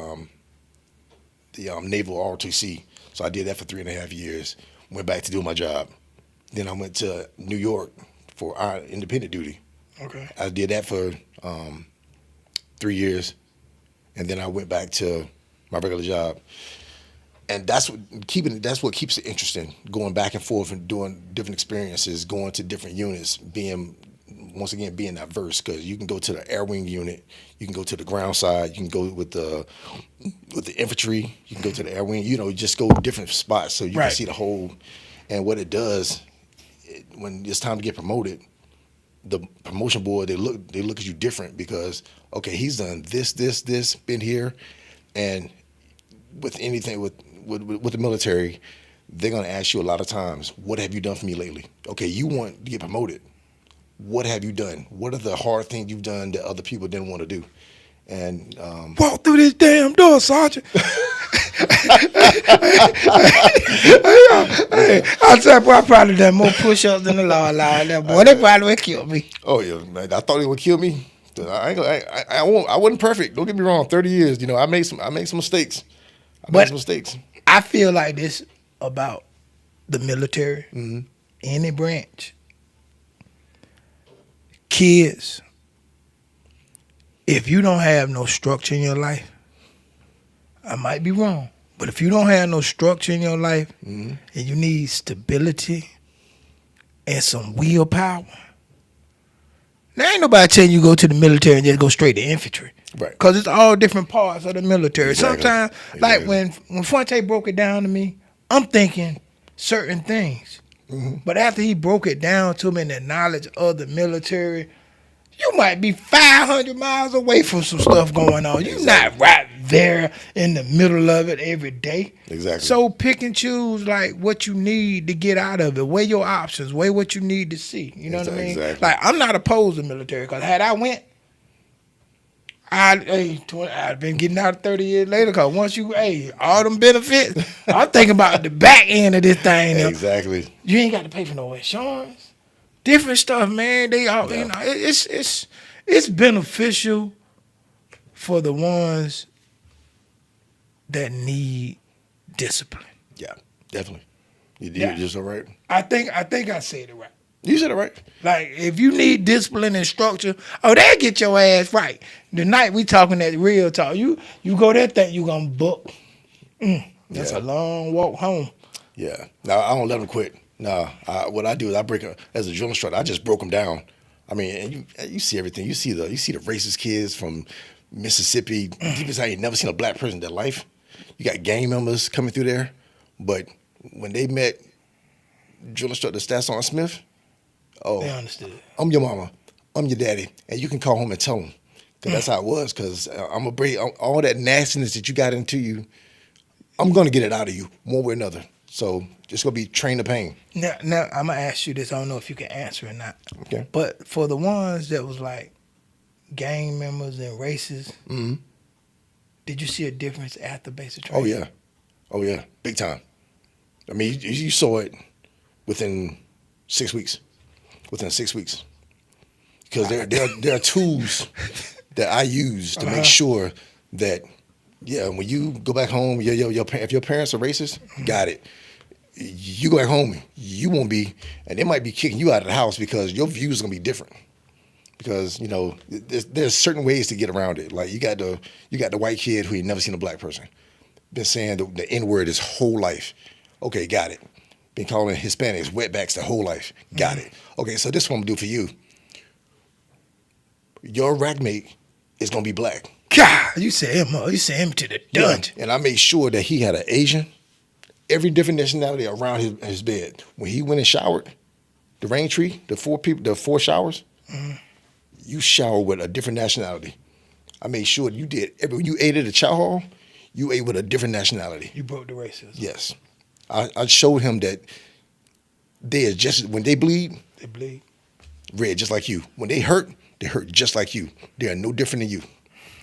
Naval ROTC. So I did that for 3.5 years. Went back to do my job. Then I went to New York for our independent duty. Okay. I did that for 3 years, and then I went back to my regular job. And that's what keeps it interesting. Going back and forth and doing different experiences, going to different units, being diverse. Because you can go to the air wing unit, you can go to the ground side, you can go with the infantry, you can go to the air wing. Just go to different spots so you can see the whole. And what it does, when it's time to get promoted, the promotion board they look at you different because okay, he's done this, been here, and with anything with the military, they're gonna ask you a lot of times, what have you done for me lately? Okay, you want to get promoted. What have you done? What are the hard things you've done that other people didn't want to do? And walk through this damn door, Sergeant. I'll tell you, boy, I probably done more push-ups than the law allowed. That boy, they probably would kill me. Oh yeah, man, I thought they would kill me. I wasn't perfect. Don't get me wrong. 30 years, I made some mistakes. I feel like this about the military, any branch. Kids, if you don't have no structure in your life, I might be wrong, but if you don't have no structure in your life and you need stability and some willpower, there ain't nobody telling you go to the military and just go straight to infantry. Right. Because it's all different parts of the military. Exactly. Sometimes, like when Fonte broke it down to me, I'm thinking certain things. But after he broke it down to me in the knowledge of the military, you might be 500 miles away from some stuff going on. You're not right there in the middle of it every day. Exactly. So pick and choose like what you need to get out of it. Weigh your options. Weigh what you need to see. You know what I mean? Exactly. Like I'm not opposed to military because had I went, I'd been getting out 30 years later because once all them benefits, I'm thinking about the back end of this thing. Exactly. You ain't got to pay for no insurance. Different stuff, man. They all, it's beneficial for the ones that need discipline. Yeah, definitely. You're just all right. I think I said it right. You said it right. Like, if you need discipline and structure, they'll get your ass right. The night we talking that real talk, you go there, think you gonna book. That's a long walk home. Yeah. Now, I don't let them quit. No, what I do is I as a drill instructor, I just broke them down. I mean, and you see everything. You see the racist kids from Mississippi. Deep inside, you never seen a black person in their life. You got gang members coming through there. But when they met drill instructor Stasson Smith, they understood. I'm your mama, I'm your daddy, and you can call home and tell them. Because that's how it was. Because I'm going to break all that nastiness that you got into you, I'm going to get it out of you one way or another. So it's going to be train the pain. Now I'm going to ask you this. I don't know if you can answer or not. Okay. But for the ones that was like gang members and racists, did you see a difference after basic training? Oh, yeah. Big time. I mean, you saw it within 6 weeks. Because there are tools that I use to make sure that, when you go back home, if your parents are racist, got it. You go back home, you won't be, and they might be kicking you out of the house because your views are gonna be different. Because there's certain ways to get around it. Like you got the white kid who ain't never seen a black person, been saying the N-word his whole life. Okay, got it. Been calling Hispanics wetbacks their whole life. Got it. Okay, so this is what I'm gonna do for you. Your rack mate is gonna be black. God, you sent him to the dungeon. Yeah. And I made sure that he had an Asian, every different nationality around his bed. When he went and showered, the rain tree, the four showers, you shower with a different nationality. I made sure you did. When you ate at a chow hall, you ate with a different nationality. You broke the racism. Yes. I showed him that when they bleed red just like you. When they hurt just like you. They are no different than you.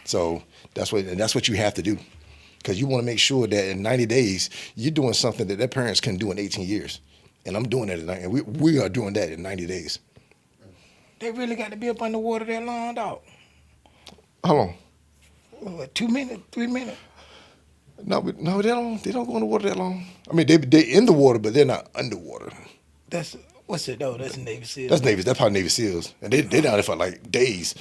So that's what you have to do. Because you want to make sure that in 90 days, you're doing something that their parents couldn't do in 18 years. And I'm doing that in 90, and we are doing that in 90 days. They really got to be up underwater that long, dog. How long? What, 2 minutes, 3 minutes? No, they don't go in the water that long. I mean, they in the water, but they're not underwater. What's it though? That's Navy SEALs. That's probably Navy SEAls, and they down there for like days.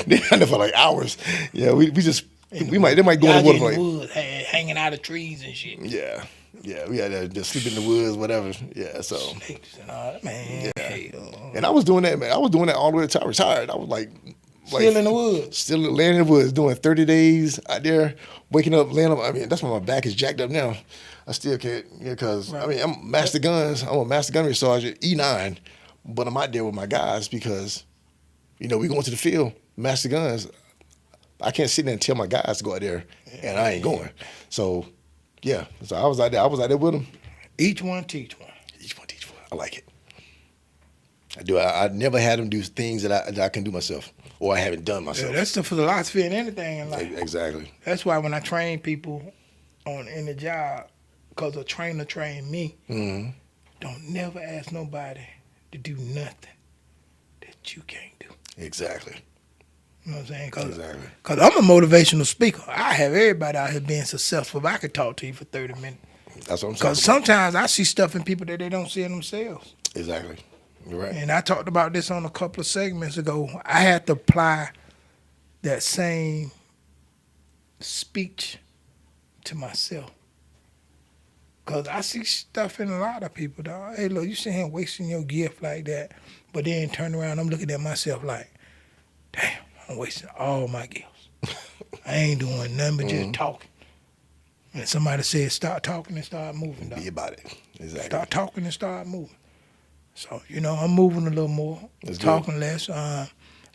They down there for like hours. Yeah, they might go in the water for like woods, hang hanging out of trees and shit. Yeah. Yeah, we had to just sleep in the woods, whatever. Yeah, so. Snakes and all that, man. Yeah. Hell. And I was doing that, man. I was doing that all the way until I retired. I was like Still in the woods. Still laying in the woods, doing 30 days out there, waking up, laying up. I mean, that's why my back is jacked up now. I still can't, because, I mean, I'm master guns. I'm a master gunnery sergeant, E9, but I'm out there with my guys because, we going to the field, master guns. I can't sit there and tell my guys to go out there, and I ain't going. So, yeah. So I was out there with them. Each one teach one. Each one teach one. I like it. I do. I never had them do things that I can do myself, or I haven't done myself. Yeah, that's the philosophy in anything in life. Exactly. That's why when I train people in the job, because a trainer trained me, don't never ask nobody to do nothing that you can't do. Exactly. You know what I'm saying? Exactly. Because I'm a motivational speaker. I have everybody out here being successful. If I could talk to you for 30 minutes. That's what I'm saying. Because sometimes I see stuff in people that they don't see in themselves. Exactly. You're right. And I talked about this on a couple of segments ago. I had to apply that same speech to myself. Because I see stuff in a lot of people, dog. Hey, look, you sitting here wasting your gift like that. But then turn around, I'm looking at myself like, damn, I'm wasting all my gifts. I ain't doing nothing but just talking. And somebody said, start talking and start moving, dog. Be about it. Exactly. Start talking and start moving. So, I'm moving a little more, talking less.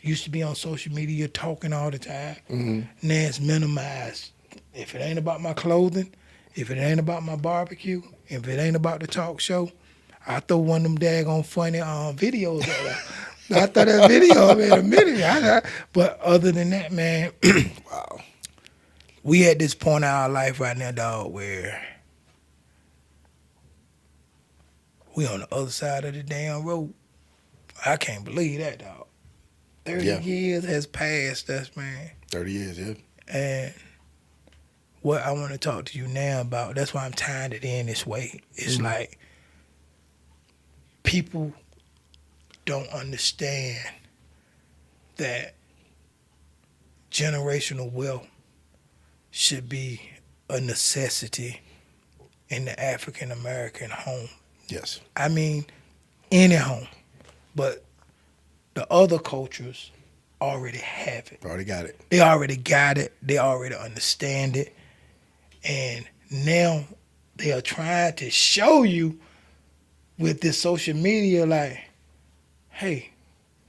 Used to be on social media talking all the time. Now it's minimized. If it ain't about my clothing, if it ain't about my barbecue, if it ain't about the talk show, I throw one of them daggone funny videos at her. I thought that video in a minute. But other than that, man, Wow. we at this point in our life right now, dog, where we on the other side of the damn road. I can't believe that, dog. 30 years has passed us, man. 30 years, yeah. And what I want to talk to you now about, that's why I'm tying it in this way. It's like people don't understand that generational wealth should be a necessity in the African American home. Yes. I mean, any home. But the other cultures already have it. Already got it. They already got it. They already understand it. And now they are trying to show you with this social media, like, hey,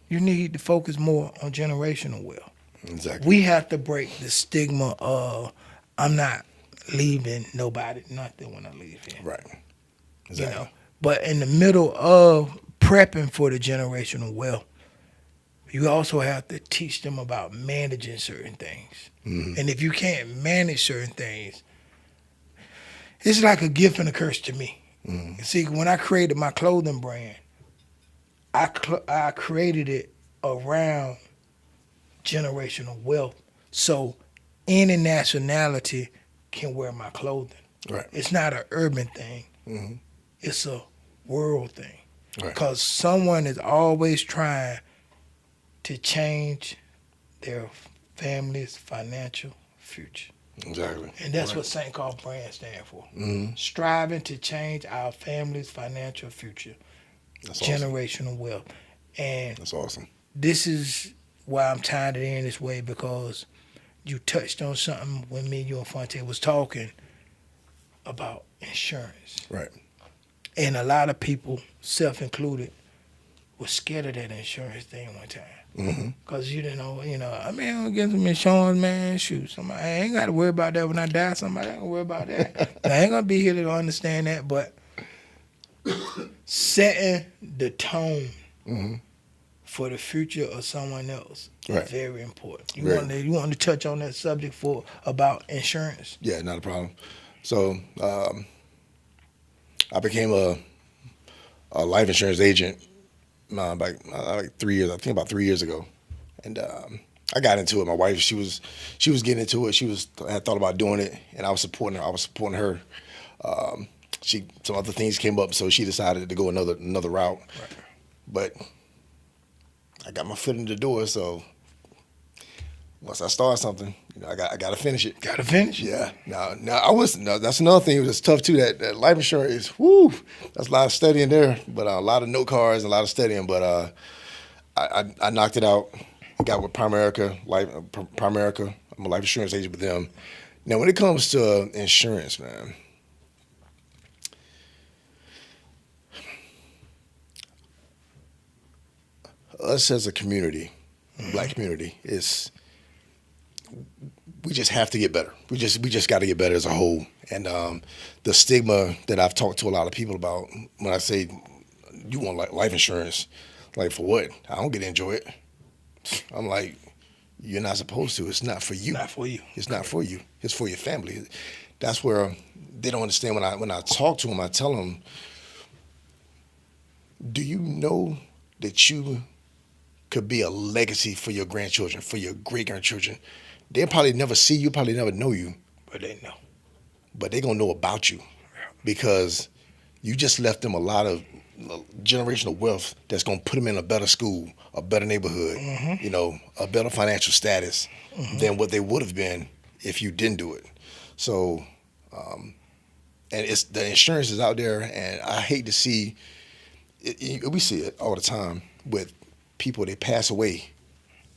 you need to focus more on generational wealth. Exactly. We have to break the stigma of, I'm not leaving nobody nothing when I leave here. Right. Exactly. But in the middle of prepping for the generational wealth, you also have to teach them about managing certain things. And if you can't manage certain things, it's like a gift and a curse to me. See, when I created my clothing brand, I created it around generational wealth. So any nationality can wear my clothing. Right. It's not an urban thing. It's a world thing. Right. Because someone is always trying to change their family's financial future. Exactly. And that's what St. Paul brand stands for. Striving to change our family's financial future. That's awesome. Generational wealth. And That's awesome. this is why I'm tying it in this way, because you touched on something when me and you and Fonte was talking about insurance. Right. And a lot of people, self-included, were scared of that insurance thing one time. Because you didn't know, I mean, I'm get some insurance, man. Shoot, I ain't got to worry about that when I die. Somebody ain't going to worry about that. I ain't going to be here to understand that. But setting the tone for the future of someone else Right. is very important. You Very. want to touch on that subject about insurance? Yeah, not a problem. So I became a life insurance agent like 3 years. I think about 3 years ago, and I got into it. My wife, she was getting into it. Had thought about doing it, and I was supporting her. Some other things came up, so she decided to go another route. Right. But I got my foot in the door, so once I start something, I got to finish it. Got to finish. Yeah. Now I was no. That's another thing. It was tough too. That life insurance is whoo. That's a lot of studying there, but a lot of note cards and a lot of studying. But I knocked it out. Got with Primerica. Primerica. I'm a life insurance agent with them. Now, when it comes to insurance, man, us as a community, black community, we just have to get better. We just got to get better as a whole. And the stigma that I've talked to a lot of people about when I say you want like life insurance, like for what? I don't get to enjoy it. I'm like, you're not supposed to. It's not for you. Not for you. It's not for you. It's for your family. That's where they don't understand. When I talk to them, I tell them, do you know that you could be a legacy for your grandchildren, for your great-grandchildren? They'll probably never see you, probably never know you. But they know. But they're going to know about you because you just left them a lot of generational wealth that's going to put them in a better school, a better neighborhood, a better financial status than what they would have been if you didn't do it. So, and it's the insurance is out there, and I hate to see it. We see it all the time with people. They pass away,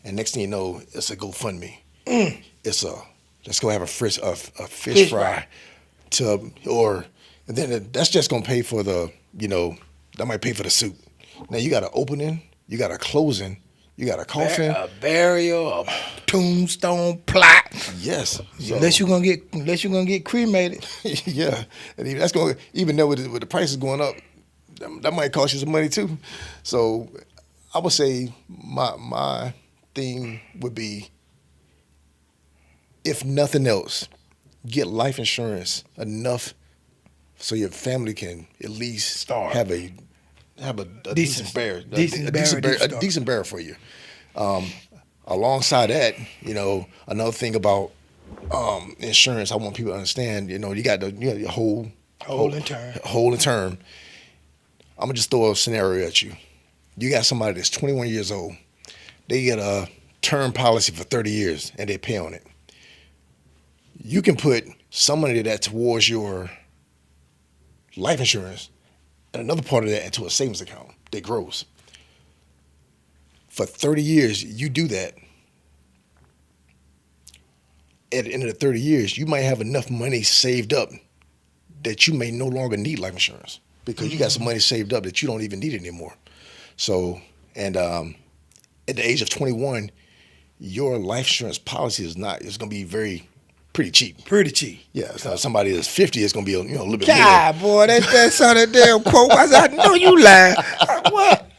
and next thing you know, it's a GoFundMe. It's a let's go have a fish fry, and then that's just gonna pay for that might pay for the soup. Now you got an opening, you got a closing, you got a coffin, A burial, a tombstone plot. Yes. So, Unless you're gonna get cremated. yeah, and that's going even though with the prices going up, that might cost you some money too. So I would say my thing would be, if nothing else, get life insurance enough so your family can at least have a decent burial for you. Alongside that, another thing about insurance, I want people to understand. You got your whole and term. I'm gonna just throw a scenario at you. You got somebody that's 21 years old. They get a term policy for 30 years and they pay on it. You can put some money of that towards your life insurance and another part of that into a savings account that grows. For 30 years, you do that. At the end of the 30 years, you might have enough money saved up that you may no longer need life insurance because you got some money saved up that you don't even need anymore. So, and at the age of 21, your life insurance policy is going to be pretty cheap. Pretty cheap. Yeah, so somebody that's 50 is going to be a little bit God, boy, that's on that damn quote. I said, I know you lying. What?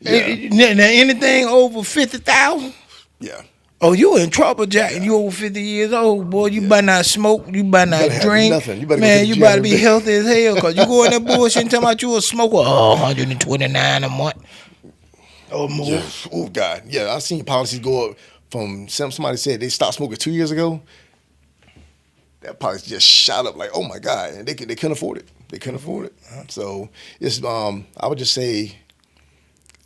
Yeah. Now, anything over 50,000? Yeah. Oh, you in trouble, Jack. You over 50 years old, boy. You better not smoke. You better not drink. Nothing. You better Man, you better be healthy as hell because you go in that bullshit and tell about you a smoker. Oh, 129 a month or more. Yeah. Oh, God. Yeah, I've seen policies go up from somebody said they stopped smoking 2 years ago. That policy just shot up like, oh, my God. And they couldn't afford it. They couldn't afford it. So it's I would just say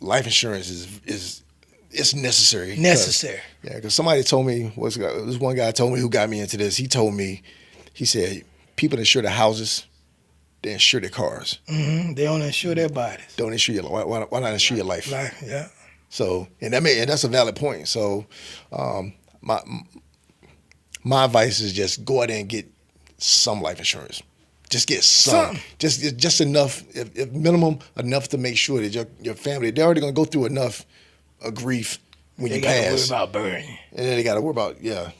life insurance is necessary. Necessary. Yeah, because somebody told me, this one guy told me who got me into this. He told me, he said, people that insure their houses, they insure their cars. Mm-hmm. They don't insure their bodies. Don't insure your life. Why not insure your life? Life, yeah. So, and that's a valid point. So, my advice is just go out there and get some life insurance. Just get some. Just enough, if minimum, enough to make sure that your family, they're already going to go through enough grief when you pass. They got to worry about burning. And then they got to worry about,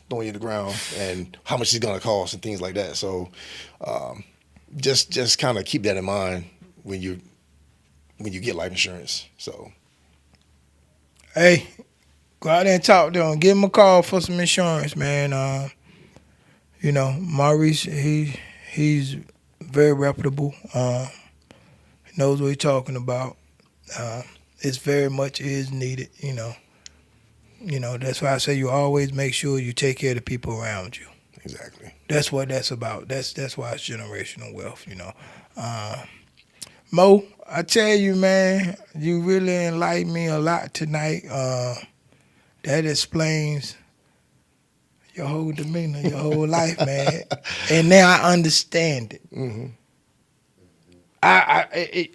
throwing you to the ground and how much it's going to cost and things like that. So just kind of keep that in mind when you get life insurance. So, hey, go out there and talk to them. Give them a call for some insurance, man. Maurice, he's very reputable. He knows what he's talking about. It's very much is needed, That's why I say you always make sure you take care of the people around you. Exactly. That's what that's about. That's why it's generational wealth, Mo, I tell you, man, you really enlightened me a lot tonight. That explains your whole demeanor, your whole life, man. And now I understand it. Mm-hmm.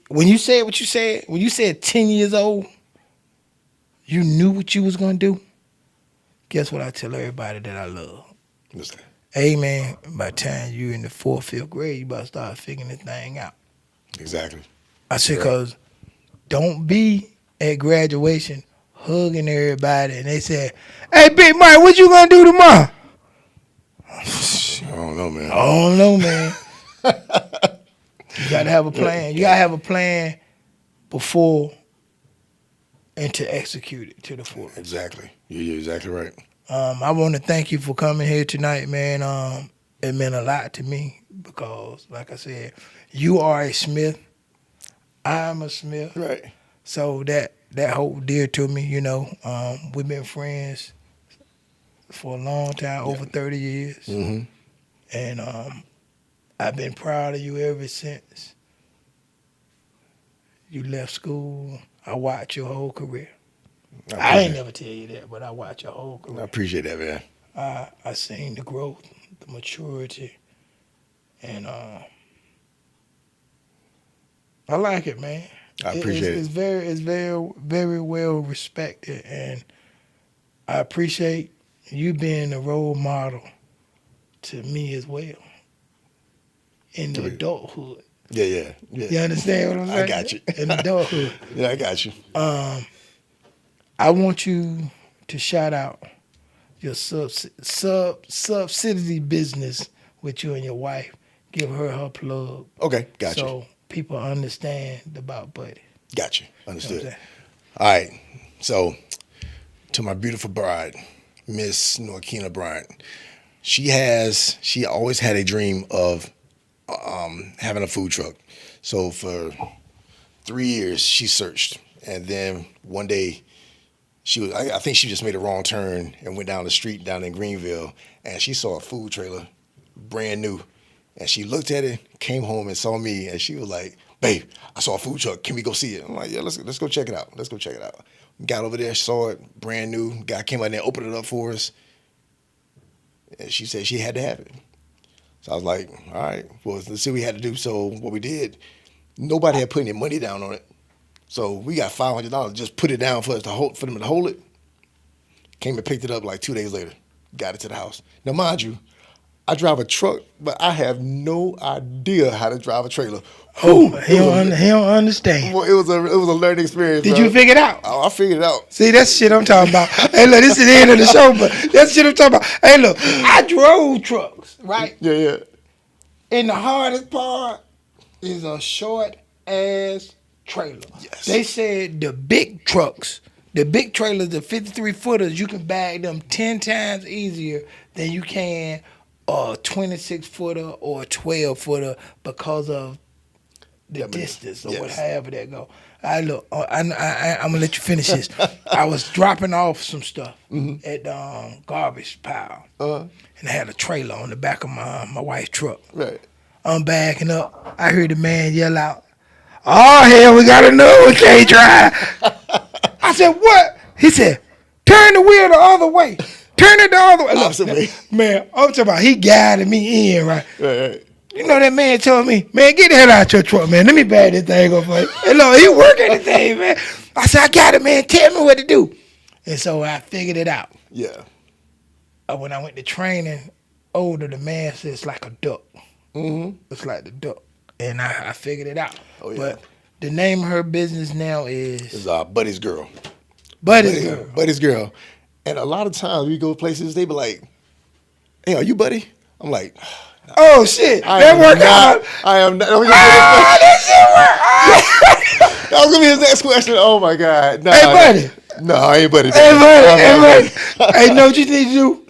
When you said what you said, when you said 10 years old, you knew what you was gonna do. Guess what I tell everybody that I love? What's that? Hey man, by the time you in the 4th, 5th grade, you about to start figuring this thing out. Exactly. I said, Right. cause don't be at graduation hugging everybody and they said, hey Big Mike, what you gonna do tomorrow? I don't know, man. I don't know, man. You gotta have a plan. You gotta have a plan before and to execute it to the fullest. Exactly. You're exactly right. I want to thank you for coming here tonight, man. It meant a lot to me because, like I said, you are a Smith. I'm a Smith. Right. So that holds dear to me, you know. We've been friends for a long time, over 30 years. Mm-hmm. And I've been proud of you ever since you left school. I watched your whole career. I ain't never tell you that, but I watched your whole career. I appreciate that, man. I seen the growth, the maturity, and I like it, man. I appreciate it. It's very well respected, and I appreciate you being a role model to me as well in the adulthood. Yeah. You understand what I'm saying? I got you. In adulthood. Yeah, I got you. I want you to shout out your subsidy business with you and your wife. Give her plug. Okay, got you. So people understand about Buddy. Got you. You know Understood. what I'm saying? All right. So, to my beautiful bride, Miss Norkina Bryant, she always had a dream of having a food truck. So for 3 years she searched, and then one day I think she just made a wrong turn and went down the street down in Greenville, and she saw a food trailer, brand new, and she looked at it, came home and saw me, and she was like, "Babe, I saw a food truck. Can we go see it?" I'm like, "Yeah, let's go check it out. Let's go check it out." Got over there, saw it, brand new. Guy came out there, opened it up for us, and she said she had to have it. So I was like, all right, well, let's see what we had to do. So what we did, nobody had put any money down on it. So we got $500, just put it down for them to hold it. Came and picked it up like 2 days later, got it to the house. Now, mind you, I drive a truck, but I have no idea how to drive a trailer. Oh, he don't understand. Well, it was a learning experience. Did bro. you figure it out? Oh, I figured it out. See, that's shit I'm talking about. Hey, look, this is the end of the show, but that's shit I'm talking about. Hey, look, I drove trucks, right? Yeah. And the hardest part is a short-ass trailer. Yes. They said the big trucks, the big trailers, the 53-footers, you can bag them 10 times easier than you can a 26-footer or a 12-footer because of the distance or whatever that go. I'm gonna let you finish this. I was dropping off some stuff at the garbage pile, and I had a trailer on the back of my wife's truck. Right. I'm backing up. I heard the man yell out, "Oh hell, we got a new one, can't drive." I said, "What?" He said, "Turn the wheel the other way. Turn it the other way." Opposite way. Man, I'm talking about he guided me in, right? Right. You know that man told me, "Man, get the hell out your truck, man. Let me bag this thing up for you." And look, he working the thing, man. I said, "I got it, man. Tell me what to do." And so I figured it out. Yeah. When I went to training, the man said it's like a duck. Mm-hmm. It's like the duck. And I figured it out. Oh, yeah. But the name of her business now is It's Buddy's Girl. Buddy's Girl. Buddy's Girl. And a lot of times we go places, they be like, "Hey, are you Buddy?" I'm like, Oh shit! That worked out. I am not. That shit worked. That was gonna be his next question. Oh my God. Nah, Hey, Buddy. No, I ain't Buddy. Hey, Buddy. I'm not Hey, you know what you need to do?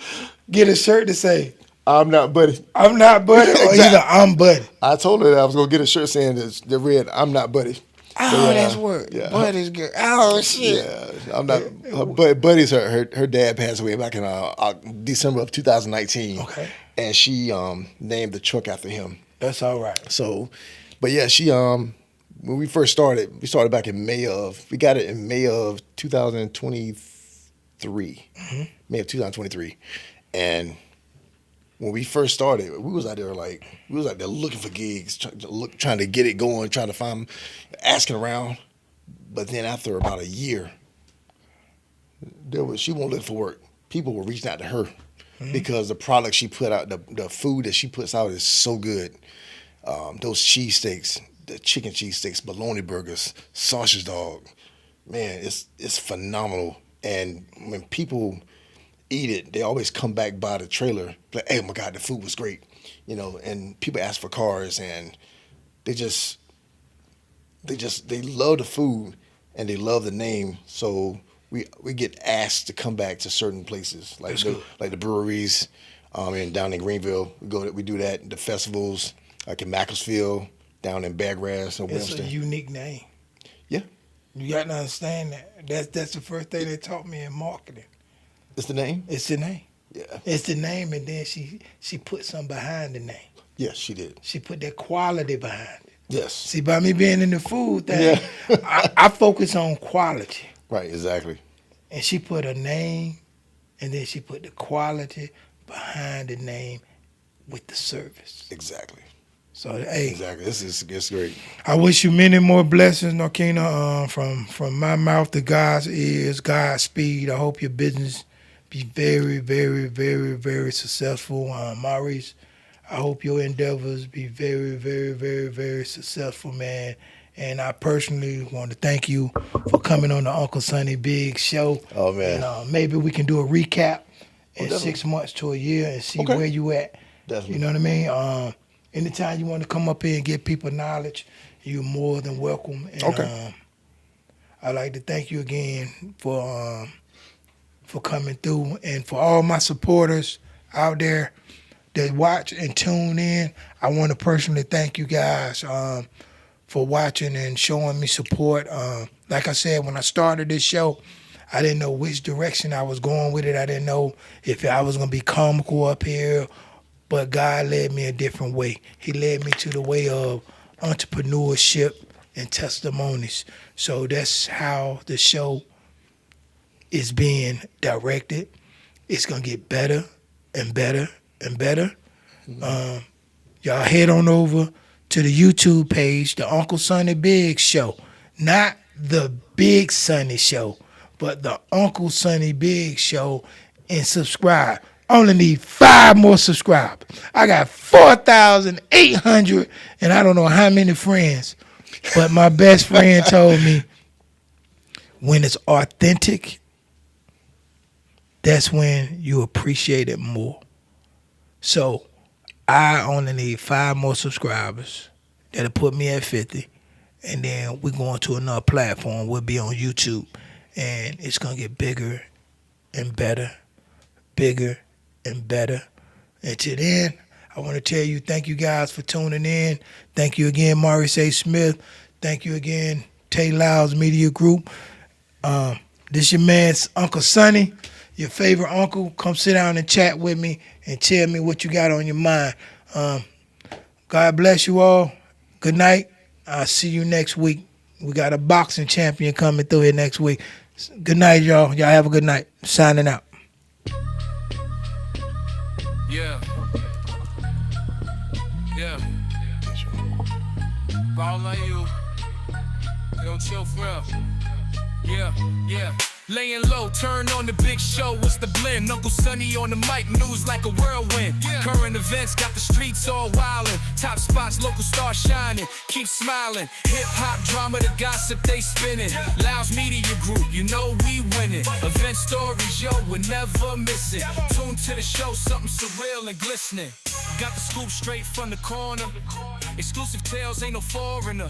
Get a shirt to say, I'm not Buddy. "I'm not Buddy," or Exactly. either "I'm Buddy." I told her that I was gonna get a shirt saying that read, "I'm not Buddy." Oh, that's word. Yeah. Buddy's Girl. Oh shit. Yeah, I'm not. Buddy's her dad passed away back in December of 2019. Okay. And she named the truck after him. That's all right. So, but yeah, she when we first started, we started back in we got it in May of 2023. May of 2023. And when we first started, we was out there looking for gigs, trying to get it going, trying to find, asking around. But then after about a year, she won't look for work. People were reaching out to her because the product she put out, the food that she puts out is so good. Those cheesesteaks, the chicken cheesesteaks, bologna burgers, sausage dog, man, it's phenomenal. And when people eat it, they always come back by the trailer, like, hey, oh my God, the food was great, you know. And people ask for cars, and they love the food and they love the name. So we get asked to come back to certain places, like the breweries, and down in Greenville. We do that. The festivals, like in Macclesfield, down in Baggrass and Winston. It's a unique name. Yeah, You got to understand that. That's the first thing they taught me in marketing. it's the name. It's the name. Yeah. It's the name, and then she put something behind the name. Yes, she did. She put that quality behind it. Yes. See, by me being in the food thing, I focus on quality. Right. Exactly. And she put a name, and then she put the quality behind the name with the service. Exactly. So, hey, Exactly. It's great. I wish you many more blessings, Narkina, from my mouth to God's ears, Godspeed. I hope your business be very, very, very, very successful. Maurice, I hope your endeavors be very, very, very, very successful, man. And I personally want to thank you for coming on the Uncle Sonny Bigz show. Oh, man. And maybe we can do a recap in definitely. 6 months to a year and see Okay. where you at. Definitely. You know what I mean? Anytime you want to come up here and give people knowledge, you're more than welcome. And, Okay. I'd like to thank you again for coming through, and for all my supporters out there that watch and tune in. I want to personally thank you guys for watching and showing me support. Like I said, when I started this show, I didn't know which direction I was going with it. I didn't know if I was going to be comical up here, but God led me a different way. He led me to the way of entrepreneurship and testimonies. So that's how the show is being directed. It's going to get better and better and better. Y'all head on over to the YouTube page, the Uncle Sonny Bigz Show. Not the Big Sonny Show, but the Uncle Sonny Bigz Show, and subscribe. Only need 5 more subscribers. I got 4,800 and I don't know how many friends. But my best friend told me when it's authentic, that's when you appreciate it more. So I only need 5 more subscribers. That'll put me at 50. And then we're going to another platform. We'll be on YouTube. And it's going to get bigger and better, bigger and better. Until then, I want to tell you, thank you guys for tuning in. Thank you again, Maurice A. Smith. Thank you again, Tay Lyles Media Group. This your man's Uncle Sonny, your favorite uncle. Come sit down and chat with me and tell me what you got on your mind. God bless you all. Good night. I'll see you next week. We got a boxing champion coming through here next week. Good night, y'all. Y'all have a good night. Signing out. Yeah. Yeah. Ball on you. They don't chill for real. Yeah, yeah. Laying low, turn on the big show, what's the blend? Uncle Sonny on the mic, news like a whirlwind. Current events got the streets all wildin'. Top spots, local stars shining, keep smiling. Hip-hop drama, the gossip they spinning. Lyles Media Group, you know we winning. Event stories, yo, we're never missing. Tune to the show, something surreal and glistening. Got the scoop straight from the corner. Exclusive tales, ain't no foreigner.